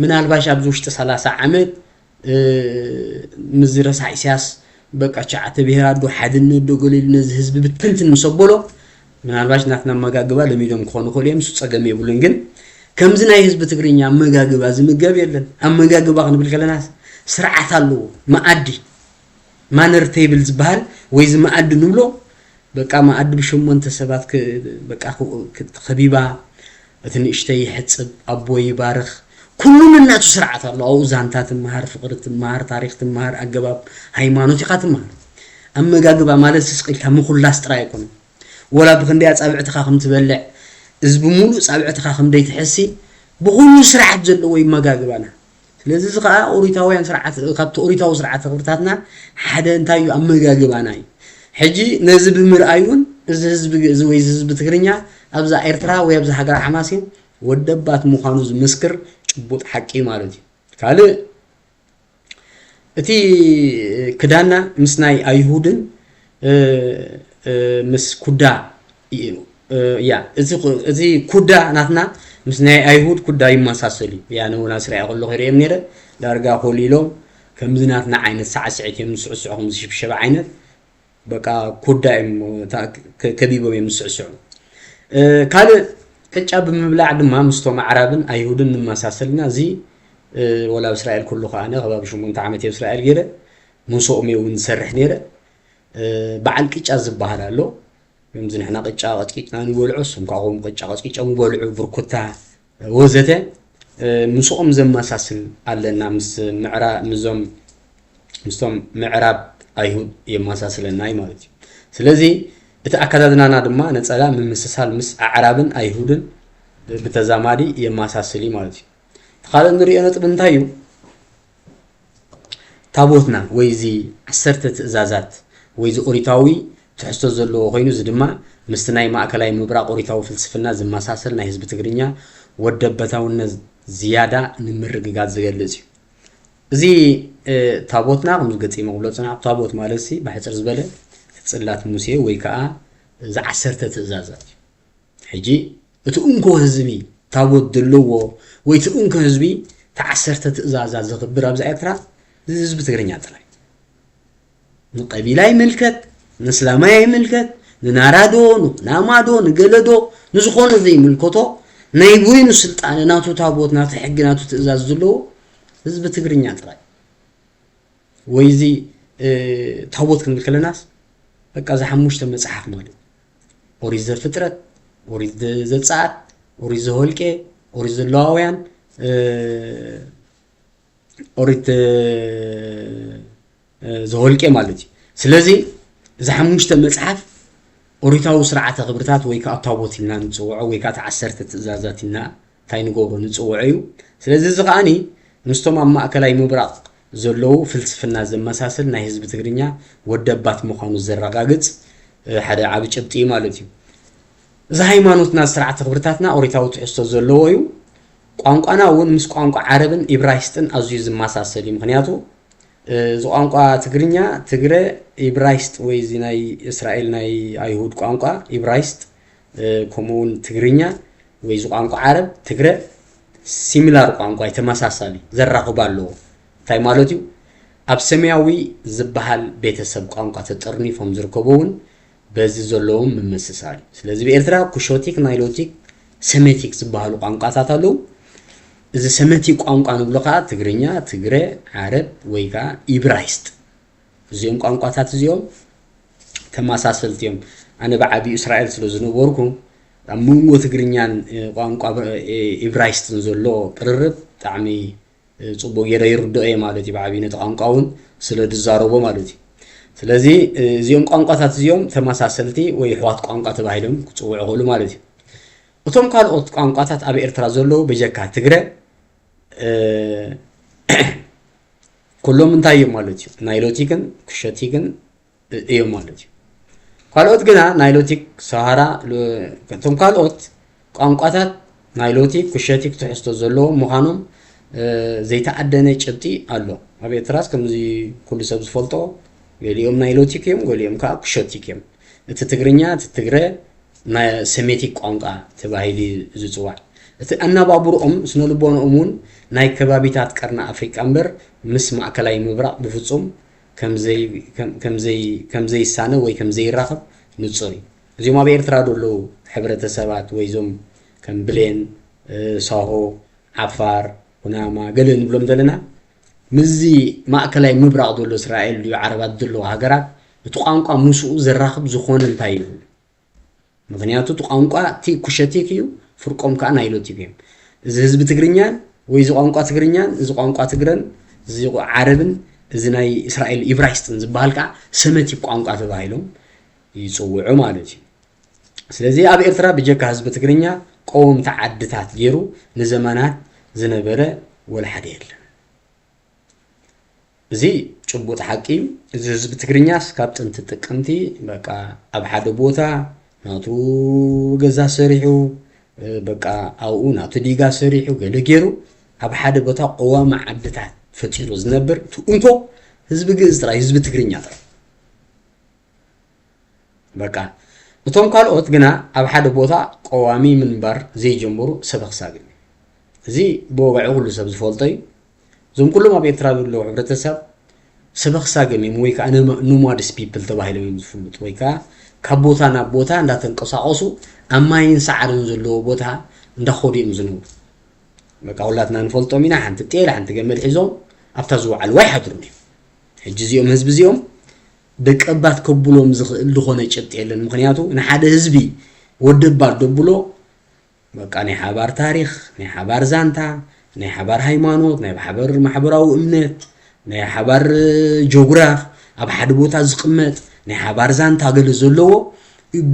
Speaker 1: ምናልባሽ ኣብዚ ውሽጢ 30 ዓመት ምዝረሳ ኢሳያስ በቃ ቻዓተ ብሄራዶ ሓድነት ደጎሊል ነዚ ህዝቢ ብትንትን ምሰበሎ ምናልባሽ ናትና መጋግባ ለሚዶም ኮኑ ኮለም ጸገም ይብሉን ግን ከምዚ ናይ ህዝቢ ትግርኛ መጋግባ ዝምገብ የለን አመጋግባ ክንብል ከለናስ ስርዓት አለው ማአዲ ማነር ቴብል ዝባል ወይ ዝማአዲ ንብሎ በቃ ማአዲ ብሽሞንተ ሰባት በቃ ከቢባ እትንሽተይ ይሕጽብ አቦይ ባርኽ كل من الناس سرعة الله أو زانتات المهار فقرة المهار تاريخ المهار أجباب هيمانو ثقات المهار أما جاجبا ما لسه سقيل هم خلاص ترايكم ولا بخنديات سبع تخاخم تبلع زبمولو سبع تخاخم ديت حسي بقول سرعة جل وين ما جاجبانا لذا زقا أوريتاوين سرعة خبط أوريتاو سرعة خبرتاتنا حدا انتايو أما جاجبانا حجي نزب مرأيون زويز بتكرنيا أبزا إرترا ويبزا حجر حماسين ودبات مخانوز مسكر بوت حكي مالتي قال اتي كدانا مسناي ايهودن مس كودا يا ازي كودا ناتنا مسناي ايهود كودا يمساسلي يعني ولا سرع يقول له غير يمنيره دارغا خوليلو كمزناتنا عينت ساعه ساعتين مسعسعهم شبشب عينت بقى كودا كبيبو يمسعسعو قال كتشاب مبلع دما مستوى عربن ايهودن مساسلنا زي ولا اسرائيل كله خانه غباب شو من تعمت اسرائيل غيره منصومي ونسرح نيره بعل قጫ ዝባሃላሎ ምንዝን احنا قጫ قጭቂጭና ንበልዑስም ካቆም قጫ قጭቂጭ ንበልዑ ብርኩታ ወዘተ ምንሶም ዘማሳስል አለና ምስቶም ምዕራብ አይሁድ የማሳስለናይ ማለት ነው ስለዚህ እተአከዳድናና ድማ ነጸላ ምምስሳል ምስ አዕራብን አይሁድን በተዛማዲ የማሳስሊ ማለት ነው ተኻለን ንሪኦ ነጥብ እንታዩ ታቦትና ወይዚ 10 ትእዛዛት ወይዚ ኦሪታዊ ትሕዝቶ ዘለዎ ኮይኑ ዝድማ ምስትናይ ማእከላይ ምብራቅ ኦሪታዊ ፍልስፍና ዝማሳሰል ናይ ህዝቢ ትግርኛ ወደበታውነት ዝያዳ ንምርግጋት ዝገልጽ እዩ እዚ ታቦትና ከም ዝገጽ መግለጽና ታቦት ማለት ሲ ባሕጽር ዝበለ ጽላት ሙሴ ወይ ከዓ ዛ 10 ትእዛዛት ሕጂ እቲ እንኮ ህዝቢ ታቦት ድልዎ ወይ ትኡን ከህዝቢ ተዓሰርተ ትእዛዛት ዝኽብር ኣብዛ ኤርትራ ህዝቢ ትግርኛ ጥራይ ንቀቢላ ይምልከት ንስላማይ ይምልከት ንናራዶ ንናማዶ ንገለዶ ንዝኾነ ዘይምልከቶ ናይ ወይኑ ስልጣን ናቱ ታቦት ናቱ ሕጊ ናቱ ትእዛዝ ዘለዎ ህዝቢ ትግርኛ ጥራይ ወይዚ ታቦት ክንብል ከለናስ በቃ ዛ ሓሙሽተ መጽሓፍ ማለት ኦሪት ዘፍጥረት ኦሪት ዘጸአት ኦሪት ዘኍልቄ ኦሪት ዘሌዋውያን ኦሪት ዘኍልቄ ማለት እዩ ስለዚ ዛ ሓሙሽተ መጽሓፍ ኦሪታዊ ስርዓተ ክብርታት ወይ ከዓ ታቦት ኢልና ንጽውዖ ወይ ከዓ ተዓሰርተ ትእዛዛት ኢልና እንታይ ንገብሮ ንጽውዖ እዩ ስለዚ እዚ ከዓኒ ንስቶም ኣብ ማእከላይ ምብራቕ ዘለው ፍልስፍና ዘመሳሰል ናይ ህዝቢ ትግርኛ ወደባት ምዃኑ ዘረጋግጽ ሓደ ዓቢ ጭብጢ ማለት እዩ እዚ ሃይማኖትና ስርዓተ ክብርታትና ኦሪታዊ ትሕዝቶ ዘለዎ እዩ ቋንቋና እውን ምስ ቋንቋ ዓረብን ኢብራይስጥን ኣዝዩ ዝመሳሰል እዩ ምክንያቱ እዚ ቋንቋ ትግርኛ ትግረ ኢብራይስጥ ወይ እዚ ናይ እስራኤል ናይ አይሁድ ቋንቋ ኢብራይስጥ ከምኡውን ትግርኛ ወይ እዚ ቋንቋ ዓረብ ትግረ ሲሚላር ቋንቋ ተመሳሳሊ ዘራኽቡ ኣለዎ እንታይ ማለት እዩ ኣብ ሰማያዊ ዝበሃል ቤተሰብ ቋንቋ ተጠርኒፎም ዝርከቡውን በዚ ዘለዎም ምምስሳል ስለዚ በኤርትራ ኩሾቲክ ናይሎቲክ ሰሜቲክ ዝበሃሉ ቋንቋታት ኣለዉ እዚ ሰሜቲክ ቋንቋ ንብሎ ከዓ ትግርኛ ትግረ ዓረብ ወይ ከዓ ኢብራይስጥ እዚኦም ቋንቋታት እዚኦም ተመሳሰልቲ እዮም ኣነ ብዓብዪ እስራኤል ስለ ዝነበርኩ ኣብ መንጎ ትግርኛን ቋንቋ ኢብራይስጥን ዘሎ ቅርርብ ብጣዕሚ ጽቡቕ ጌረ ይርድኦ እየ ማለት እዩ ብዓብዪ ነቲ ቋንቋ እውን ስለ ድዛረቦ ማለት እዩ ስለዚ እዚኦም ቋንቋታት እዚኦም ተመሳሰልቲ ወይ ሕዋት ቋንቋ ተባሂሎም ክጽውዑ ይኽእሉ ማለት እዩ እቶም ካልኦት ቋንቋታት ኣብ ኤርትራ ዘለዉ በጀካ ትግረ ኩሎም እንታይ እዮም ማለት እዩ ናይሎቲክን ኩሸቲክን እዮም ማለት እዩ ካልኦት ግና ናይሎቲክ ሰሃራ እቶም ካልኦት ቋንቋታት ናይሎቲክ ኩሸቲክ ትሕዝቶ ዘለዎም ምዃኖም ዘይተዓደነ ጭብጢ ኣሎ ኣብ ኤርትራስ ከምዚ ኩሉ ሰብ ዝፈልጦ ገሊኦም ናይሎቲክ እዮም ገሊኦም ከዓ ኩሸቲክ እዮም እቲ ትግርኛ እቲ ትግረ ናይ ሰሜቲክ ቋንቋ ተባሂሉ ዝጽዋዕ እቲ ኣነባብሮኦም ስነ ልቦናኦም እውን ናይ ከባቢታት ቀርና ኣፍሪቃ እምበር ምስ ማእከላይ ምብራቕ ብፍጹም ከምዘይሳነ ወይ ከምዘይራኸብ ንጹር እዩ እዚኦም ኣብ ኤርትራ ዘለዉ ሕብረተሰባት ወይ እዞም ከም ብሌን ሳሆ ዓፋር ኩናማ ገለ ንብሎም ዘለና ምዚ ማእከላይ ምብራቕ ዘሎ እስራኤል ድዩ ዓረባት ዘለዎ ሃገራት እቲ ቋንቋ ምስኡ ዘራኽብ ዝኾነ እንታይ እዩ ምክንያቱ እቲ ቋንቋ እቲ ኩሸቲክ እዩ ፍርቆም ከዓ ናይሎቲክ እዮም እዚ ህዝቢ ትግርኛን ወይ እዚ ቋንቋ ትግርኛን እዚ ቋንቋ ትግረን እዚ ዓረብን እዚ ናይ እስራኤል ኢብራይስጥን ዝበሃል ከዓ ሰሜቲክ ቋንቋ ተባሂሎም ይጽውዑ ማለት እዩ ስለዚ ኣብ ኤርትራ ብጀካ ህዝቢ ትግርኛ ቀወምቲ ዓድታት ገይሩ ንዘመናት ዝነበረ ወላ ሓደ የለን እዚ ጭቡጥ ሓቂ እዚ ህዝቢ ትግርኛስ ካብ ጥንቲ ጥቅምቲ በቃ ኣብ ሓደ ቦታ ናቱ ገዛ ሰሪሑ በቃ ኣብኡ ናቱ ዲጋ ሰሪሑ ገለ ገይሩ ኣብ ሓደ ቦታ ቀዋሚ ዓድታት ፈጢሩ ዝነብር ትኡንቶ ህዝቢ ግእዝ ጥራይ ህዝቢ ትግርኛ ጥራይ በቃ እቶም ካልኦት ግና ኣብ ሓደ ቦታ ቀዋሚ ምንባር ዘይጀምሩ ሰበክሳግን እዚ ብወግዒ ኩሉ ሰብ ዝፈልጦ እዩ እዞም ኩሎም ኣብ ኤርትራ ዘለዉ ሕብረተሰብ ሰበክሳግን እዮም ወይ ከዓ ኖማድስ ፒፕል ተባሂሎም እዮም ዝፍለጡ ወይ ከዓ ካብ ቦታ ናብ ቦታ እንዳተንቀሳቐሱ ኣብ ማይን ሳዕርን ዘለዎ ቦታ እንዳኸዱ እዮም ዝነብሩ በቃ ሁላትና ንፈልጦም ኢና ሓንቲ ጤል ሓንቲ ገመድ ሒዞም ኣብታ ዝወዓልዋ ይሓድሩን እዮም ሕጂ እዚኦም ህዝቢ እዚኦም ደቀባት ከብሎም ዝኽእል ዝኾነ ጭብጢ የለን ምክንያቱ ንሓደ ህዝቢ ወደባት ደብሎ በቃ ናይ ሓባር ታሪክ ናይ ሓባር ዛንታ ናይ ሓባር ሃይማኖት ናይ ሓባር ማሕበራዊ እምነት ናይ ሓባር ጂኦግራፍ ኣብ ሓደ ቦታ ዝቕመጥ ናይ ሓባር ዛንታ ገለ ዘለዎ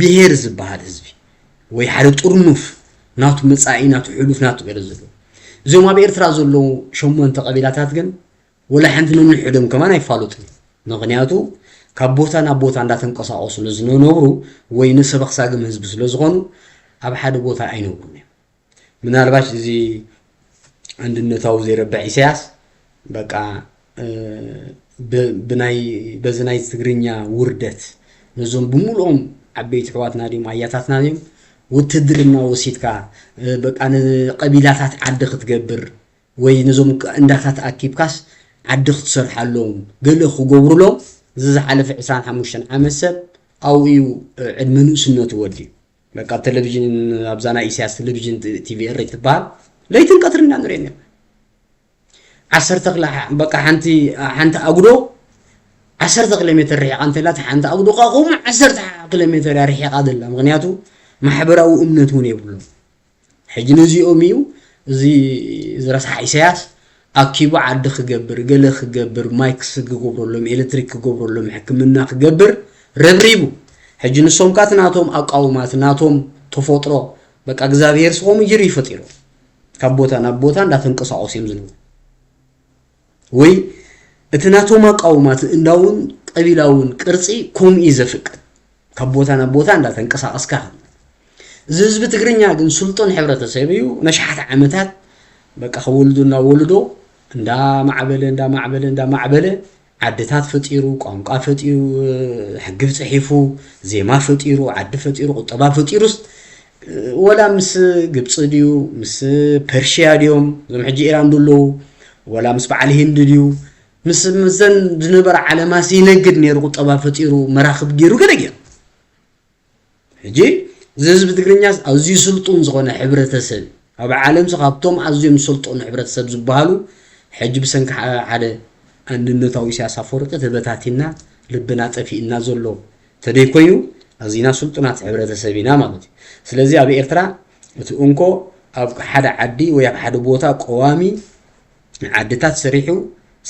Speaker 1: ብሄር ዝበሃል ህዝቢ ወይ ሓደ ጥርኑፍ ናቱ መጻኢ ናቱ ሕሉፍ ናቱ ገለ ዘለዎ እዚኦም ኣብ ኤርትራ ዘለዉ ሸሞንተ ቀቢላታት ግን ወላ ሓንቲ ነንሕዶም ከማን ኣይፋለጡን ምክንያቱ ካብ ቦታ ናብ ቦታ እንዳተንቀሳቐሱ ዝነበሩ ወይ ንሰበክሳግም ህዝቢ ስለ ዝኾኑ ኣብ ሓደ ቦታ ኣይነብሩን እዮም ምናልባሽ እዚ አንድነታዊ ዘይረብዕ ኢሳያስ በቃ በዚ ናይ ትግርኛ ውርደት ነዞም ብምልኦም ዓበይቲ ሕዋትና ድዮም ኣያታትና ድዮም وتدرنا وسيتكا بقى قبيلاتات عد ክትገብር ወይ نزوم እንዳታት ኣኪብካስ عد ክትሰርሓሎም ገለ ክገብሩሎም ዝዝሓለፈ 25 ዓመት ሰብ ኣውዩ ዕድመ ንእስነቱ ወዲ በቃ ቴሌቪዥን አብዛና ኢሳያስ ቴሌቪዥን ቲቪ ሬት ባል ለይትን ቀትርና ንሬና 10 ተክላ በቃ ሓንቲ ኣጉዶ 10 ኪሎ ሜትር ርሒቃ እንተላት ሓንቲ ኣጉዶ ቃቁም 10 ኪሎ ሜትር ርሒቃ ደላ ምክንያቱ ማሕበራዊ እምነት ሆነ ይብሉ ሕጂ ነዚኦም እዩ እዚ ዝረሳሕ ኢሳያስ ኣኪቡ ዓዲ ክገብር ገለ ክገብር ማይክስ ክገብረሎም ኤሌክትሪክ ክገብረሎም ሕክምና ክገብር ረብሪቡ ሕጂ ንሶም ካትናቶም ኣቃውማት ናቶም ተፈጥሮ በቃ እግዚአብሔር ስቆም ይሪ ይፈጥሩ ካብ ቦታ ናብ ቦታ እንዳተንቀሳቀሱ ይምዝሉ ወይ እትናቶም ኣቃውማት እንዳውን ቀቢላውን ቅርጺ ኮም ይዘፍቅ ካብ ቦታ ናብ ቦታ እንዳተንቀሳቀስካ ዝህዝብ ትግርኛ ግን ሱልጣን ሕብረተሰብ እዩ ነሽሓት ዓመታት በቃ ከወልዱና ወልዶ እንዳ ማዕበለ عدتات فطيرو قانقا فطيرو حقب صحيفو زيما فطيرو عد فطيرو قطبا فطيروس ولا مس ግብጽ ዲዩ مس ፐርሺያ ዲዮም ዘም ሕጂ ኢራን ደሎ ولا مس بعل هند ዲዩ مس مزن ዝነበር ዓለማ ሲነግድ ነይሩ قطبا فطيرو መራኽብ ገይሩ ገደገ ሕጂ ዝህዝብ ትግርኛስ ኣዝዩ ስልጡን ዝኾነ ሕብረተሰብ ኣብ ዓለም ካብቶም ኣዝዮም ስልጡን ሕብረተሰብ ዝበሃሉ ሕጂ ብሰንካ ሓደ አንድነታው ኢሳያስ አፈወርቂ ተበታቲና ልብና ጠፊና ዘሎ ተደይኮዩ አዚና ሱልጣናት ሕብረተሰብና ማለት ስለዚህ ኣብ ኤርትራ እቲ እንኮ ኣብ ሓደ ዓዲ ወይ ኣብ ሓደ ቦታ ቆዋሚ ዓድታት ሰሪሑ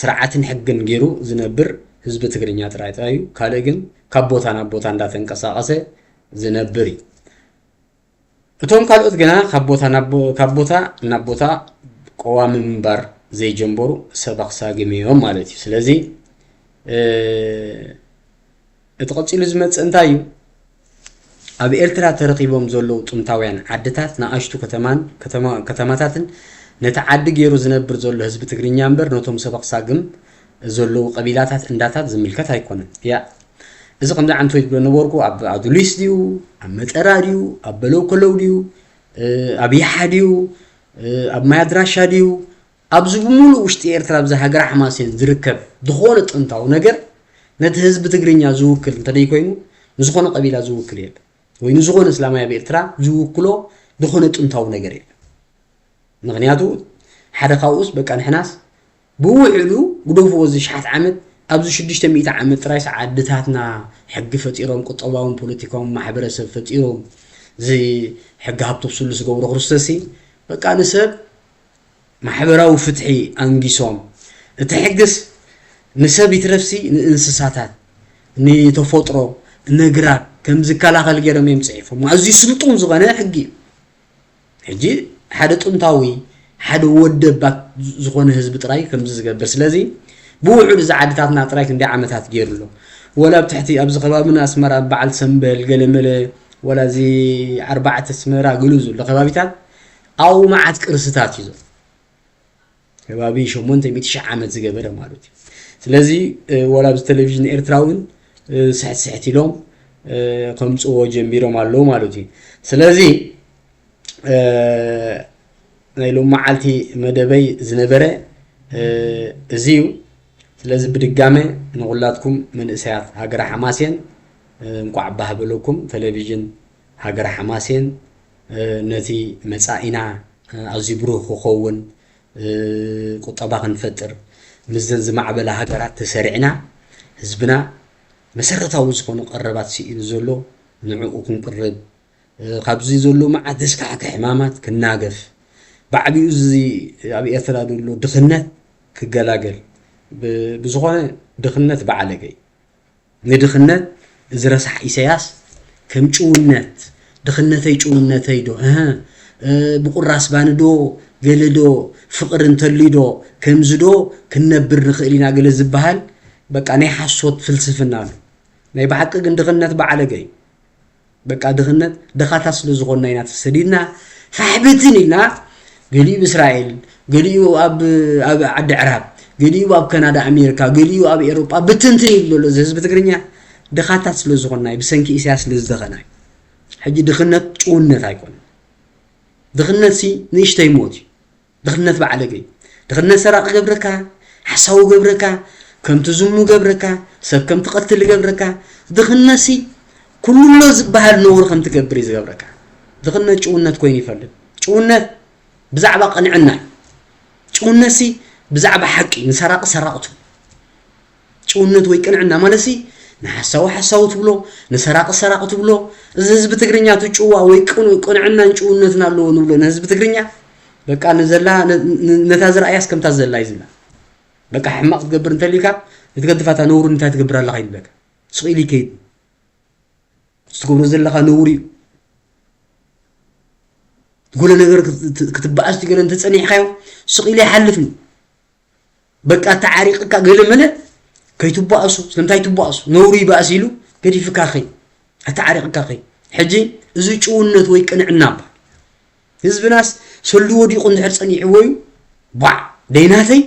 Speaker 1: ስርዓትን ሕግን ገይሩ ዝነብር ህዝብ ትግርኛ ጥራይ እዩ ካለ ግን ካብ ቦታ ናብ ቦታ እንዳተንቀሳቀሰ ዝነብር እቶም ካልኦት ገና ካብ ቦታ ናብ ቦታ ቆዋሚ ምንባር زي جنبورو سبق ساقميهم مالتي سلازي اتقصيلو زمت انتايو اب ኤርትራ ተረቂቦም ዘለው ጥምታውያን ዓድታት ናአሽቱ ከተማታትን ነተዓድ ገይሩ ዝነብር ዘሎ ህዝብ ትግርኛ እንበር ነቶም ሰበቅ ሳግም ዘለው ቀቢላታት እንዳታት ዝምልከት አይኮነን ያ እዚ ከምዛ አንቶ ይብሎ ነበርኩ ኣብ አዱሊስ ዲዩ ኣብ መጠራ ዲዩ ኣብ በለው ከለው ዲዩ ኣብ ይሓዲዩ ኣብ ማያድራሻ ዲዩ ኣብዚ ሙሉ ውሽጢ ኤርትራ ብዛ ሃገር ሓማሴን ዝርከብ ድኾነ ጥንታው ነገር ነቲ ህዝብ ትግርኛ ዝውክል እንተደይ ኮይኑ ንዝኾነ ቀቢላ ዝውክል የለ ወይ ንዝኾነ እስላማዊ ኤርትራ ዝውክሎ ድኾነ ጥንታው ነገር የለ ምክንያቱ ሓደ ካውስ በቃ ንሕናስ ብውዕሉ ጉደፉ ወዚ ሸሓት ዓመት ኣብዚ 600 ዓመት ጥራይ ዓድታትና ሕጊ ፈጢሮም ቁጠባውን ፖለቲካውን ማሕበረሰብ ፈጢሮም እዚ ሕጊ ሃብቶ ስሉስ ገብሮ ክርስቶስ በቃ ንሰብ ማሕበራዊ ፍትሒ አንጊሶም እተሕግስ ንሰብ ይትረፍሲ ንእንስሳታት ንተፈጥሮ ነግራት ከም ዝከላኸል ገይሮም ይምጽይፎም ኣዝዩ ስልጡን ዝኾነ ሕጊ ሕጂ ሓደ ጥንታዊ ሓደ ወደባት ዝኾነ ህዝብ ጥራይ ከም ዝገብር ስለዚ ብውዕሉ ዝዓድታትና ጥራይ ክንደ ዓመታት ገይሩሎ ወላ ብትሕቲ ኣብዚ ከባቢና ኣስመራ በዓል ሰንበል ገለመለ ወላ ዚ 4 ኣስመራ ግሉዙ ለከባቢታት ኣው ማዓት ቅርስታት ይዞ ከባቢ 800 ዓመት ዝገበረ ማለት እዩ ስለዚ ወላ ብቴሌቪዥን ኤርትራውን ስሕት ኢሎም ከምጽዎ ጀሚሮም አለው ማለት እዩ ስለዚ ናይሎም መዓልቲ መደበይ ዝነበረ እዚዩ ስለዚ ብድጋሜ ንኹላትኩም መንእሰያት ሃገር ሓማሴን እንቋዕ ባህበለኩም ቴሌቪዥን ሃገር ሓማሴን ነቲ መጻኢና ኣዝዩ ብሩህ ክኸውን ቁጠባ ክንፈጥር ምዘን ዝማዕበለ ሃገራት ተሰሪዕና ህዝብና መሰረታዊ ዝኾኑ ቀረባት ሲኢሉ ዘሎ ንዕኡ ክንቅርብ ካብዚ ዘሎ መዓት ተስካዕከ ሕማማት ክናገፍ ባዕቢኡ እዚ ኣብ ኤርትራ ዘሎ ድኽነት ክገላገል ብዝኾነ ድኽነት በዓለገይ ንድኽነት ዝረሳሕ ኢሳያስ ከም ጭውነት ድኽነተይ ጭውነተይ ዶ ብቁራስ ባንዶ ገለዶ ፍቅር እንተሊዶ ከምዝዶ ክነብር ንኽእሊና ገለ ዝበሃል በቃ ናይ ሓሶት ፍልስፍና ኣሎ ናይ ባዕቂ ግን ድኽነት በዓለገይ በቃ ድኽነት ደኻታ ስለ ዝኾንና ኢና ተሰዲድና ፋሕብትን ኢልና ገሊኡ ብእስራኤል ገሊኡ ኣብ ዓዲ ዕራብ ገሊኡ ኣብ ካናዳ ኣሜሪካ ገሊኡ ኣብ ኤውሮጳ ብትንትን ይብሎ ህዝቢ ትግርኛ ደኻታ ስለ ዝኾንና ብሰንኪ ኢሳያስ ስለ ዝደኸና ሕጂ ድኽነት ጭውነት አይኮን ድኽነት ሲ ንሽተይ ሞት ድኽነት ባዕለገይ ድኽነት ሰራቅ ገብረካ حساو جبركا كم تزمو جبركا سب كم تقتل جبركا دخلنا سي كل لوز بهال نور خم تكبريز جبركا دخلنا شؤونات كوين يفرد شؤونات بزعبة قنعنا شؤونات سي بزعبة حكي نسرق سرقته شؤونات ويقنعنا مالسي نحساو تبلو نسرق سرقته بلو زز بتقرنيا تشوا ويقنعنا شؤوناتنا لو نبلو نز بتقرنيا بقى نزلا نتازر اياس كم تزلا يزلا بقى حماق تقبر انت ليكا تقدفات نور انت تقبر الله خير بك سقيلي كيد تقول نزل لك نوري تقول انا غير كتبقاش تقول انت تصنيح خايو سقيلي حلفني بقى تعاريقك قال مله كي تبقاسو سنتاي تبقاسو نوري باسيلو كدي فكاخي تعاريقك اخي حجي زي ጭውነት ወይ ቅንዕና ህዝብ ናስ ሰሉ ወዲቁ እንድሕር ጸኒሕ ወይ ባ ደይናተይ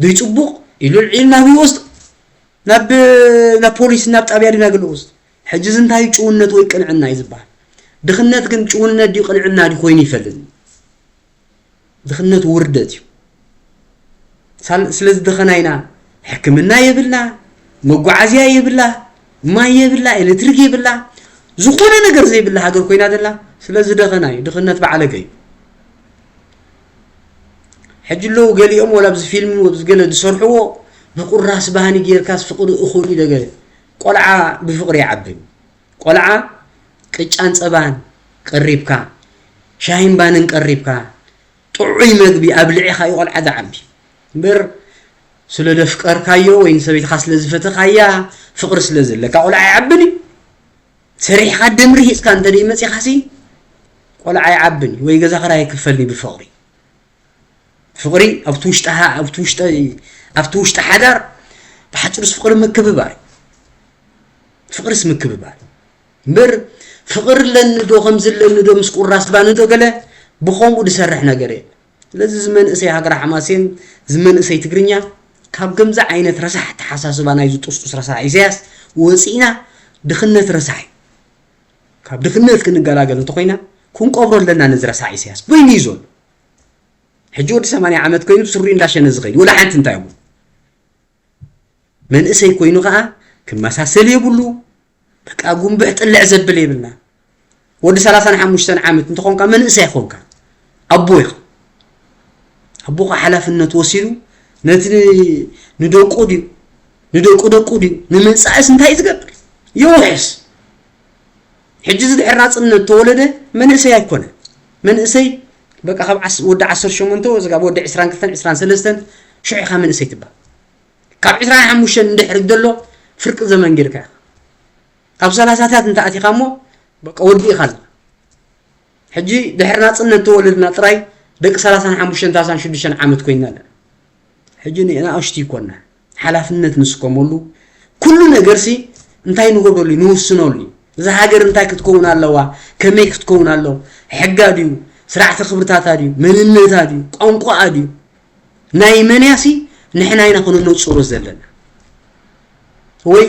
Speaker 1: ديصبق يلو العيلنا بيوسط ناب ፖሊስ ናብ ጣብያ ዲና ገለውስ ሕጅዝ እንታይ ጭውነት ወይ ቅንዕና ይዝባል ድኽነት ግን ጭውነት ዲ ቅንዕና ዲ ኮይን ይፈልል ድኽነት ውርደት እዩ ስለዚህ ድኽናይና ሕክምና ይብላ መጓዓዝያ ይብላ ማይ ይብላ ኤሌክትሪክ ይብላ ዝኮነ ነገር ዘይብላ ሀገር ኮይና አይደላ ስለዚህ ድኽነት ባዕለገይ حجلو قال يوم ولا بز فيلم وبز قال دسرحو بقول راس بهاني جيركاس فقد اخوني دغه قلعه بفقر يعبن قلعه قጫን ጸባን قريبكا شاهين بانن قريبكا طعي مغبي ابلعيخا يقلعه دعبي بر سله دفقر كايو وين سبيت خاص لزفته خايا فقر سلازلك قلعه يعبني سريح قدمري اسكا انت دي مصي خاسي قلعه يعبني وي غزا خراي كفلني بفقري فقري أفتوشت حدار بحجرس فقر مكببار فقر اسم مكببار بر فقر لن دو خمز لن دو مسكور راس بان دو قال بخوم ودي سرحنا قري لازم زمن اسي هاجر حماسين زمن اسي تقرنيا كاب جمزة عينة رسح تحساس بان عايزو توستوس رسح عيساس وسينا دخلنا رسح كاب دخلنا كن قال تقينا كون قبر لنا نزرس عيساس وين يزول حجود 8 عامت كوينو سوري انداشن زغي ولا حنت انتايو من اسي كوينو غا كما ساسل يبلو بقى غومبه طلع زبل يبلنا ود 35 عامت انت خونكا من اسي خونكا ابوك حلافنت وسيلو نتني ندوقو دي نمنصاس انتاي تقبل يوحس حجز الحراصنت تولده من اسي يكونه من اسي بقى خب ود 10 شمنتو زغا ود 20 23 شيخ من سيتبا كاب 25 اندحر دلو فرق زمن غيركا اب 30 انت اتي خامو بقى ودي خال حجي دحرنا صنت تولدنا طراي دق 35 36 عامت كوينا حجي انا اشتي كنا حلافنت نسكمولو كل ነገር سي انتاي نغبرلي نوسنولي اذا هاجر انتاي كتكون الله كمي كتكون الله حقاديو سرعة خبرتات هادي مننت هادي قنقو هادي ناي منياسي نحنا هنا كنا نوصور زلنا وي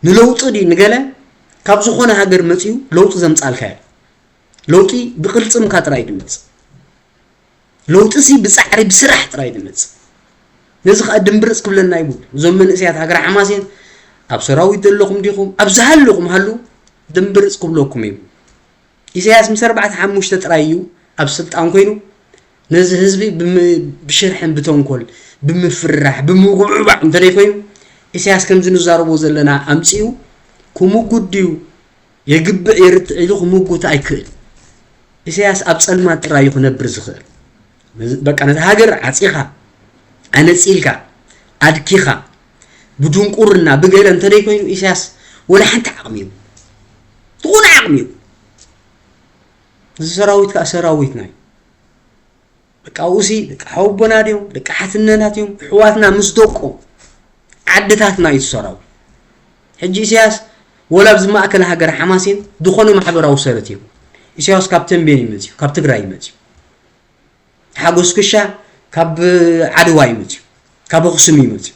Speaker 1: نلوط دي نغلا كاب زخونه هاجر مصيو لوط زمصالكا لوطي بقلصم كاتراي دمص لوط سي بصعري بسرح تراي دمص نزخ دمبرص كبلنا يبول زمن اسيات هاجر حماسين اب سراوي دلكم ديكم ابزهلكم هلو دمبرص كبلكم يبول إسياس مسر 4 ترايو اب سلطان كوينو نزي حزبي بشرحن بتنكل بمفرح بمغعبع انتري كوينو إسياس كم زنزاربو زلنا امصيو كومو غديو يغب يرت الو كومو غوت ايكل إسياس اب صلما ترايو نبر زخر بقى نت هاجر عصيخا انصيلكا ادكيخا بدون قرنا بغير انتري كوينو إسياس ولا حنت عقميو تكون عقميو زراويت كاسراويت ناي بقاوسي حوبنا ديو لقحتنناتيو حواتنا مسدوقو عدتاتنا يتسراو حجي سياس ولا بزما اكل هاجر حماسين دخونو محبراو سرتيو سياس كابتن بيني مزيو كاب تግራይ مزيو حاجوس كشا كاب عدواي مزيو كاب خصمي مزيو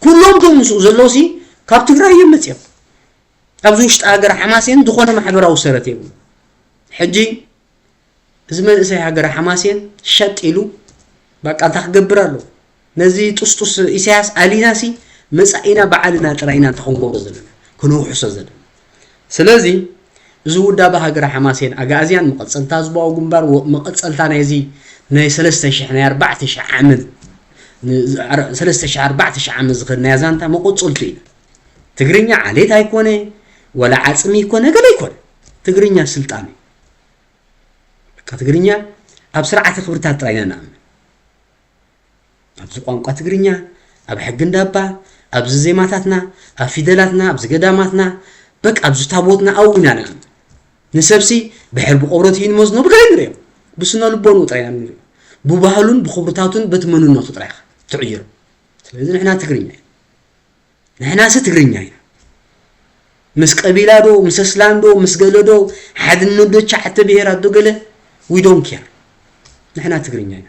Speaker 1: كلهم تمسو زلوسي كاب تግራይ مزيو ابزوشت هاجر حماسين دخونو محبراو سرتيو حجي زمن إسي هاجر حماسين شت إلو بقى تخجبرالو نزي تستوس إسياس عليناسي مسعينا بعلنا ترينا تخون قوزلنا كنو حسزل سلازي زودا بهاجر حماسين أجازيان مقصل تازبوا وجنبار ومقصل تانا يزي ناي 3,14 عامل 3,14 عام زغرنا يزانتا مقصل فينا تقرينيا عليه تايكونه ولا عصمي يكونه قال يكون تقرينيا سلطاني كتقرينيا أبسرعة خبرتها ترينا نعم أبز قانقا تقرينيا أب حق ندابا أبز زيماتاتنا أب فيدلاتنا أبز قداماتنا بك أبز تابوتنا أونا نعم نسبسي بحرب قبرتين مزنو بقى نريم بسنا لبونو ترينا نريم ببهلون بخبرتاتون بتمنون نطو تريخ تعير لذلك نحنا تقرينيا نحنا ستقرينيا مس قبيلادو مس اسلاندو مس قلدو حد الندو حتى بهيرات دو قله we don't care نحنا تقرينيا